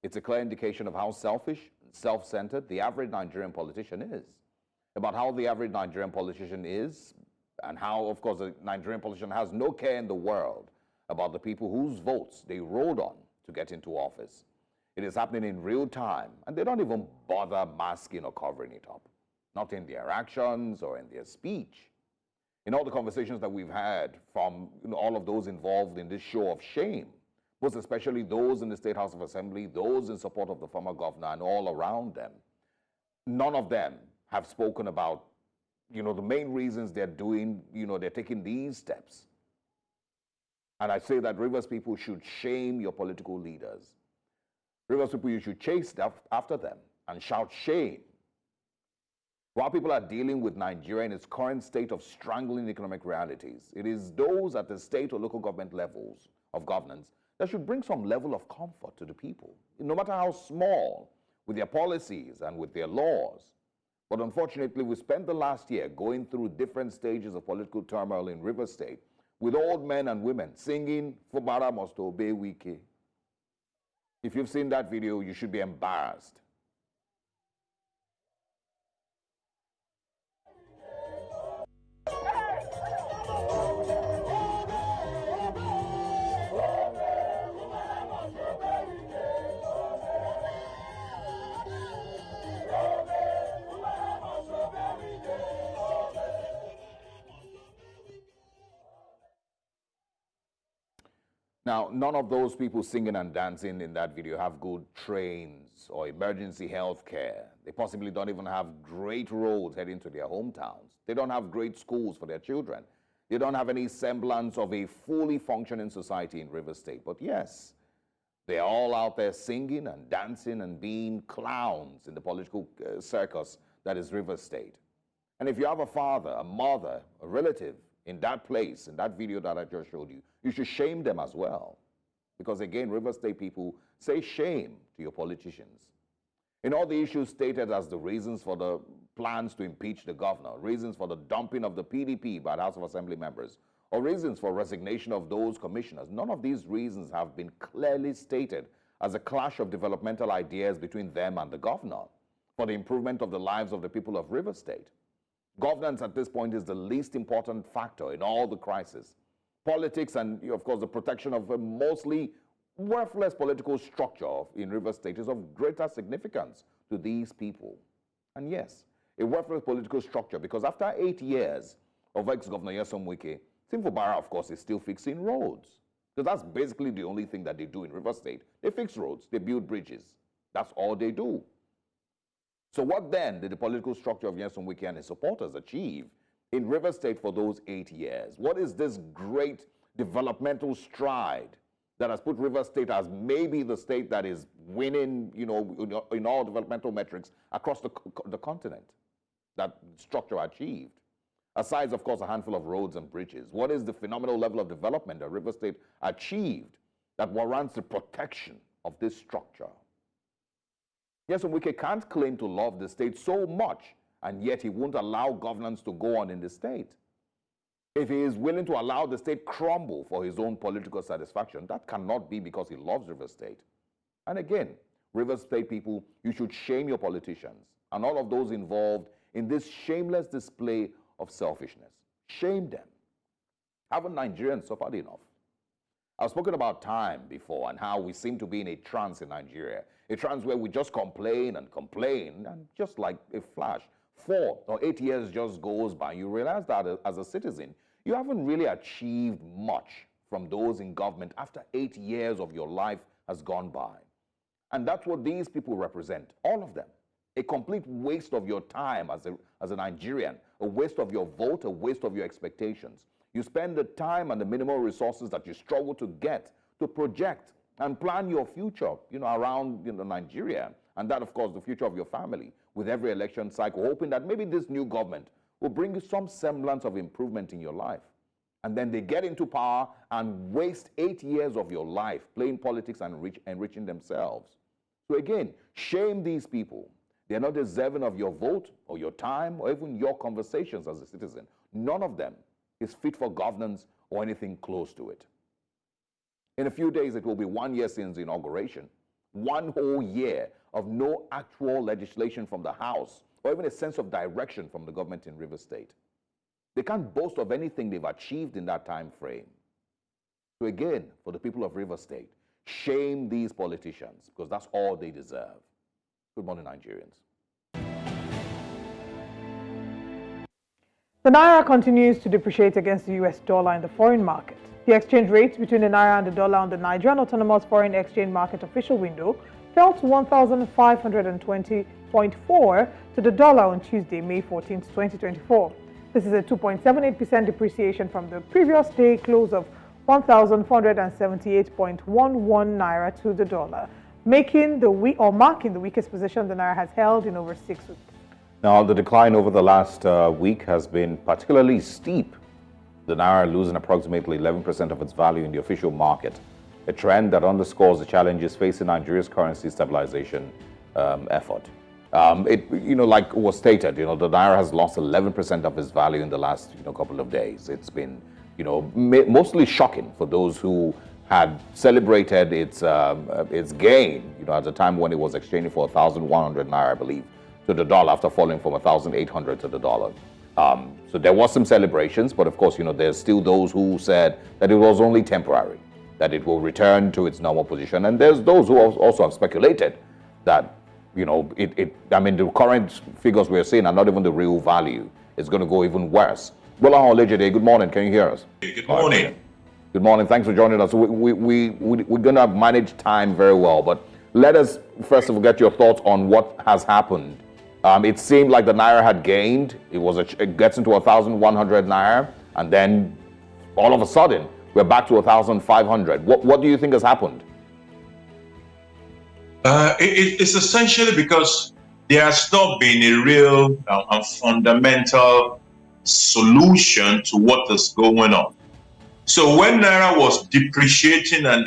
Speaker 2: It's a clear indication of how selfish and self-centered the average Nigerian politician is, about how the average Nigerian politician is, and how, of course, the Nigerian politician has no care in the world about the people whose votes they rode on to get into office. It is happening in real time, and they don't even bother masking or covering it up. Not in their actions or in their speech. In all the conversations that we've had from all of those involved in this show of shame, most especially those in the State House of Assembly, those in support of the former governor and all around them, none of them have spoken about, the main reasons they're doing, they're taking these steps. And I say that Rivers people should shame your political leaders. Rivers people, you should chase after them and shout shame. While people are dealing with Nigeria in its current state of strangling economic realities, it is those at the state or local government levels of governance that should bring some level of comfort to the people, no matter how small, with their policies and with their laws. But unfortunately, we spent the last year going through different stages of political turmoil in Rivers State, with old men and women singing, "Fubara must obey Wike." If you've seen that video, you should be embarrassed. Now, none of those people singing and dancing in that video have good trains or emergency health care. They possibly don't even have great roads heading to their hometowns. They don't have great schools for their children. They don't have any semblance of a fully functioning society in Rivers State. But yes, they're all out there singing and dancing and being clowns in the political circus that is Rivers State. And if you have a father, a mother, a relative in that place, in that video that I just showed you, you should shame them as well. Because again, Rivers State people say shame to your politicians. In all the issues stated as the reasons for the plans to impeach the governor, reasons for the dumping of the PDP by the House of Assembly members, or reasons for resignation of those commissioners, none of these reasons have been clearly stated as a clash of developmental ideas between them and the governor for the improvement of the lives of the people of Rivers State. Governance at this point is the least important factor in all the crisis. Politics and, of course, the protection of a mostly worthless political structure in Rivers State is of greater significance to these people. And yes, a worthless political structure, because after 8 years of ex-Governor Nyesom Wike, Fubara, of course, is still fixing roads. Because that's basically the only thing that they do in Rivers State. They fix roads, they build bridges. That's all they do. So what then did the political structure of Nyesom Wike and his supporters achieve in Rivers State for those 8 years? What is this great developmental stride that has put Rivers State as maybe the state that is winning, in all developmental metrics across the continent? That structure achieved. Aside, of course, a handful of roads and bridges. What is the phenomenal level of development that Rivers State achieved that warrants the protection of this structure? Nyesom Wike can't claim to love the state so much, and yet he won't allow governance to go on in the state. If he is willing to allow the state crumble for his own political satisfaction, that cannot be because he loves Rivers State. And again, Rivers State people, you should shame your politicians and all of those involved in this shameless display of selfishness. Shame them. Haven't Nigerians suffered enough? I've spoken about time before and how we seem to be in a trance in Nigeria. A trance where we just complain, and just like a flash, 4 or 8 years just goes by. You realize that as a citizen, you haven't really achieved much from those in government after 8 years of your life has gone by. And that's what these people represent, all of them. A complete waste of your time as a Nigerian, a waste of your vote, a waste of your expectations. You spend the time and the minimal resources that you struggle to get to project and plan your future, around Nigeria. And that, of course, the future of your family with every election cycle, hoping that maybe this new government will bring you some semblance of improvement in your life. And then they get into power and waste 8 years of your life playing politics and enriching themselves. So again, shame these people. They're not deserving of your vote or your time or even your conversations as a citizen. None of them is fit for governance or anything close to it. In a few days, it will be 1 year since inauguration. 1 whole year of no actual legislation from the House or even a sense of direction from the government in Rivers State. They can't boast of anything they've achieved in that time frame. So again, for the people of Rivers State, shame these politicians because that's all they deserve. Good morning, Nigerians.
Speaker 1: The naira continues to depreciate against the US dollar in the foreign market. The exchange rate between the naira and the dollar on the Nigerian Autonomous Foreign Exchange Market official window fell to 1,520.4 to the dollar on Tuesday, May 14, 2024. This is a 2.78% depreciation from the previous day close of 1,478.11 naira to the dollar, marking the weakest position the naira has held in over 6 weeks.
Speaker 2: Now, the decline over the last week has been particularly steep. The naira losing approximately 11% of its value in the official market, a trend that underscores the challenges facing Nigeria's currency stabilization effort. Like was stated, the naira has lost 11% of its value in the last couple of days. It's been mostly shocking for those who had celebrated its gain at the time when it was exchanging for 1,100 naira, I believe, to the dollar after falling from 1,800 to the dollar. So there was some celebrations, but of course, there's still those who said that it was only temporary, that it will return to its normal position. And there's those who also have speculated that, the current figures we're seeing are not even the real value. It's going to go even worse. Bola Olejide, good morning. Can you hear us?
Speaker 15: Good morning.
Speaker 2: Good morning. Thanks for joining us. We're going to manage time very well, but let us first of all get your thoughts on what has happened. It seemed like the naira had gained. It gets into 1,100 naira, and then all of a sudden we're back to 1,500. What do you think has happened?
Speaker 15: It's essentially because there has not been a real and fundamental solution to what is going on. So when naira was depreciating and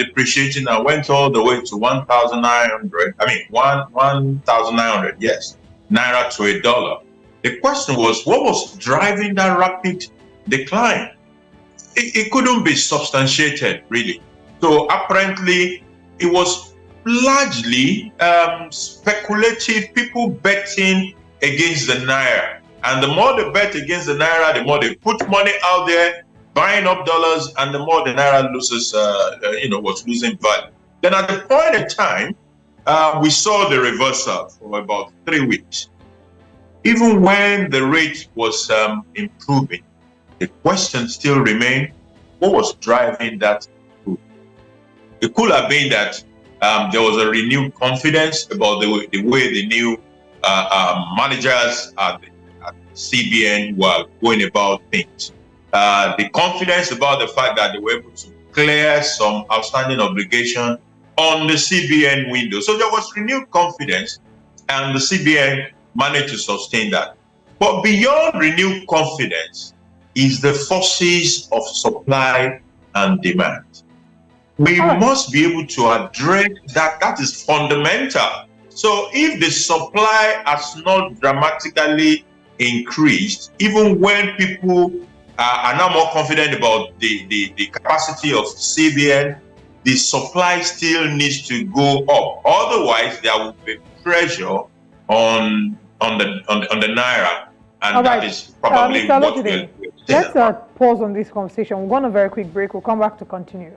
Speaker 15: went all the way to 1,900, yes, naira to a dollar. The question was, what was driving that rapid decline? It couldn't be substantiated, really. So apparently, it was largely speculative, people betting against the naira. And the more they bet against the naira, the more they put money out there, buying up dollars, and the more the naira loses, was losing value. Then at the point in time, we saw the reversal for about 3 weeks. Even when the rate was improving, the question still remained, what was driving that improvement? It could have been that there was a renewed confidence about the way the new managers at CBN were going about things. The confidence about the fact that they were able to clear some outstanding obligation on the CBN window. So there was renewed confidence, and the CBN managed to sustain that. But beyond renewed confidence is the forces of supply and demand. We must be able to address that. That is fundamental. So if the supply has not dramatically increased, even when people are now more confident about the capacity of CBN, the supply still needs to go up. Otherwise, there will be pressure on the naira, and that is probably what we're
Speaker 1: Let's pause on this conversation. We're going on a very quick break. We'll come back to continue.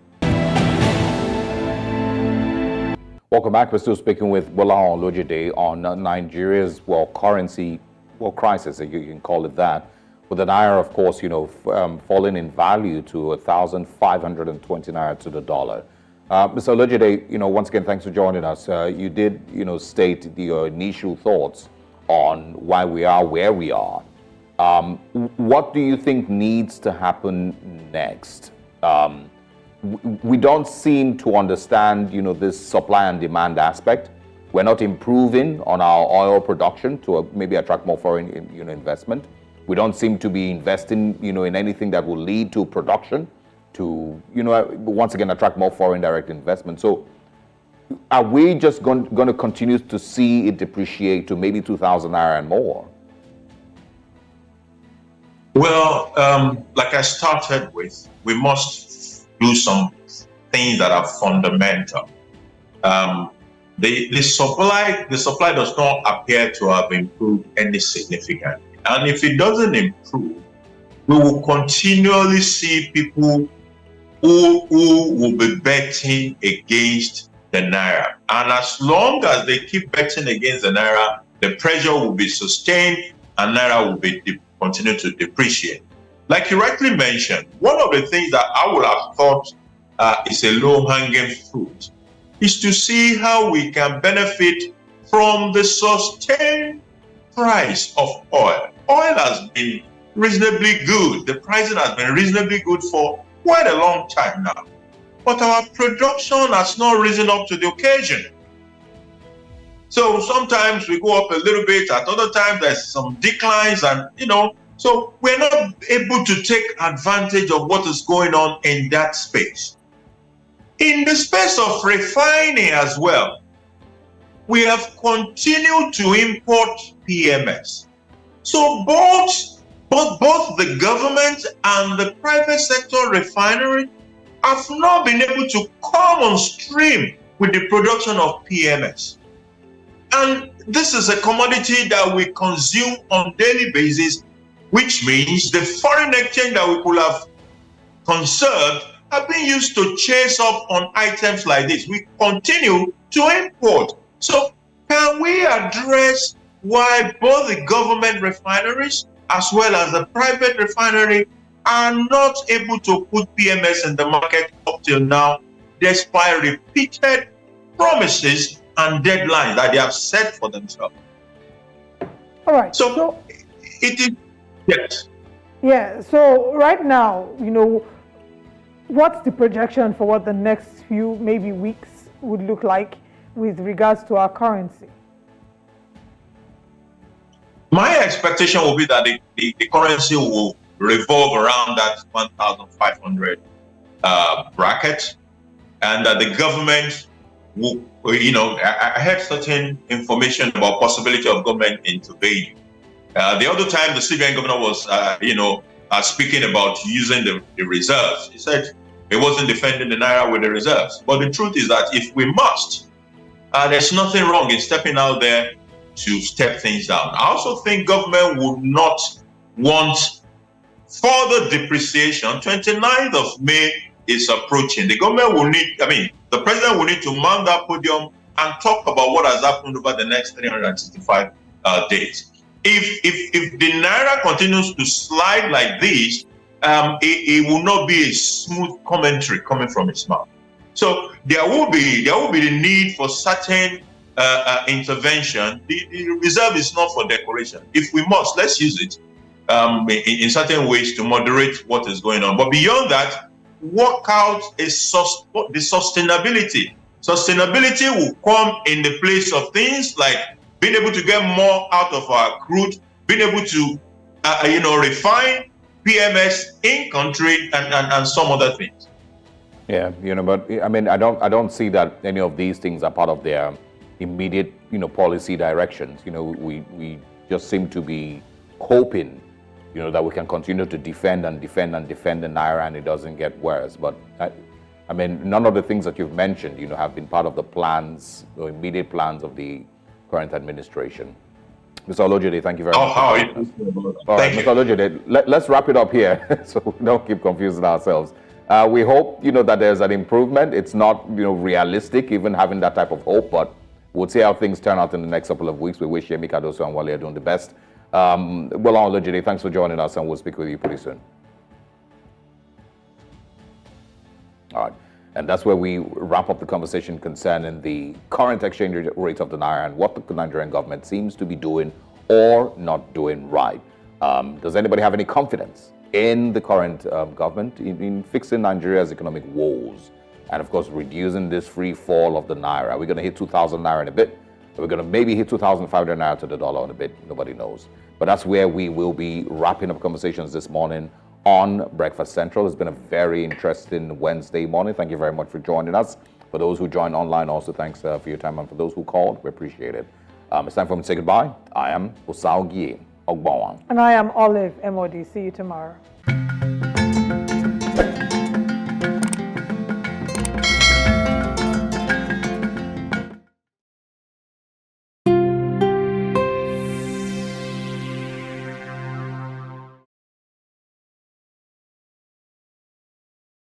Speaker 2: Welcome back. We're still speaking with Bola Olejide on Nigeria's currency crisis, you can call it that. With the naira, of course, falling in value to 1,520 naira to the dollar. Mr. Olejide, once again, thanks for joining us. You did, state your initial thoughts on why we are where we are. What do you think needs to happen next? We don't seem to understand, this supply and demand aspect. We're not improving on our oil production to maybe attract more foreign, investment. We don't seem to be investing, in anything that will lead to production to, once again, attract more foreign direct investment. So are we just going to continue to see it depreciate to maybe 2,000 naira and more?
Speaker 15: Well, like I started with, we must do some things that are fundamental. The supply does not appear to have improved any significantly. And if it doesn't improve, we will continually see people who will be betting against the naira. And as long as they keep betting against the naira, the pressure will be sustained and naira will be continue to depreciate. Like you rightly mentioned, one of the things that I would have thought is a low-hanging fruit is to see how we can benefit from the sustained price of oil. Oil has been reasonably good. The pricing has been reasonably good for quite a long time now. But our production has not risen up to the occasion. So sometimes we go up a little bit, at other times there's some declines, and so we're not able to take advantage of what is going on in that space. In the space of refining as well, we have continued to import PMS. So both the government and the private sector refinery have not been able to come on stream with the production of PMS. And this is a commodity that we consume on a daily basis, which means the foreign exchange that we could have conserved have been used to chase up on items like this. We continue to import. So can we address why both the government refineries as well as the private refinery are not able to put PMS in the market up till now, despite repeated promises and deadlines that they have set for themselves?
Speaker 1: All right.
Speaker 15: So it is, yes.
Speaker 1: Yeah, so right now, what's the projection for what the next few, maybe weeks would look like with regards to our currency?
Speaker 15: My expectation will be that the currency will revolve around that 1,500 bracket, and that the government will, I heard certain information about possibility of government intervening. The other time the CBN governor was, speaking about using the reserves. He said he wasn't defending the naira with the reserves. But the truth is that if we must, there's nothing wrong in stepping out there to step things down. I also think government would not want further depreciation. 29th of May is approaching. The government will need, the president will need to mount that podium and talk about what has happened over the next 365 days. If the naira continues to slide like this, it will not be a smooth commentary coming from his mouth. So there will be the need for certain intervention. The reserve is not for decoration. If we must, let's use it in certain ways to moderate what is going on. But beyond that, work out the sustainability. Sustainability will come in the place of things like being able to get more out of our crude, being able to refine PMS in country, and some other things.
Speaker 2: Yeah, but I don't see that any of these things are part of their immediate, policy directions. We just seem to be hoping, that we can continue to defend the naira and it doesn't get worse. But none of the things that you've mentioned, have been part of the plans, the immediate plans of the current administration. Mr. Olojede, thank you very much.
Speaker 15: How are you?
Speaker 2: All right, Mr. Olojede, let's wrap it up here so we don't keep confusing ourselves. We hope, that there's an improvement. It's not, realistic even having that type of hope, but we'll see how things turn out in the next couple of weeks. We wish Yemi Cardoso and Wale are doing the best. Well, Olojede, thanks for joining us, and we'll speak with you pretty soon. All right. And that's where we wrap up the conversation concerning the current exchange rate of the naira and what the Nigerian government seems to be doing or not doing right. Does anybody have any confidence in the current government in fixing Nigeria's economic woes and, of course, reducing this free fall of the naira? We're going to hit 2,000 naira in a bit. We're going to maybe hit 2,500 naira to the dollar in a bit. Nobody knows. But that's where we will be wrapping up conversations this morning on Breakfast Central. It's been a very interesting Wednesday morning. Thank you very much for joining us. For those who joined online, also thanks for your time. And for those who called, we appreciate it. It's time for me to say goodbye. I am Osaugie Ogbawang.
Speaker 1: And I am Olive MOD. See you tomorrow.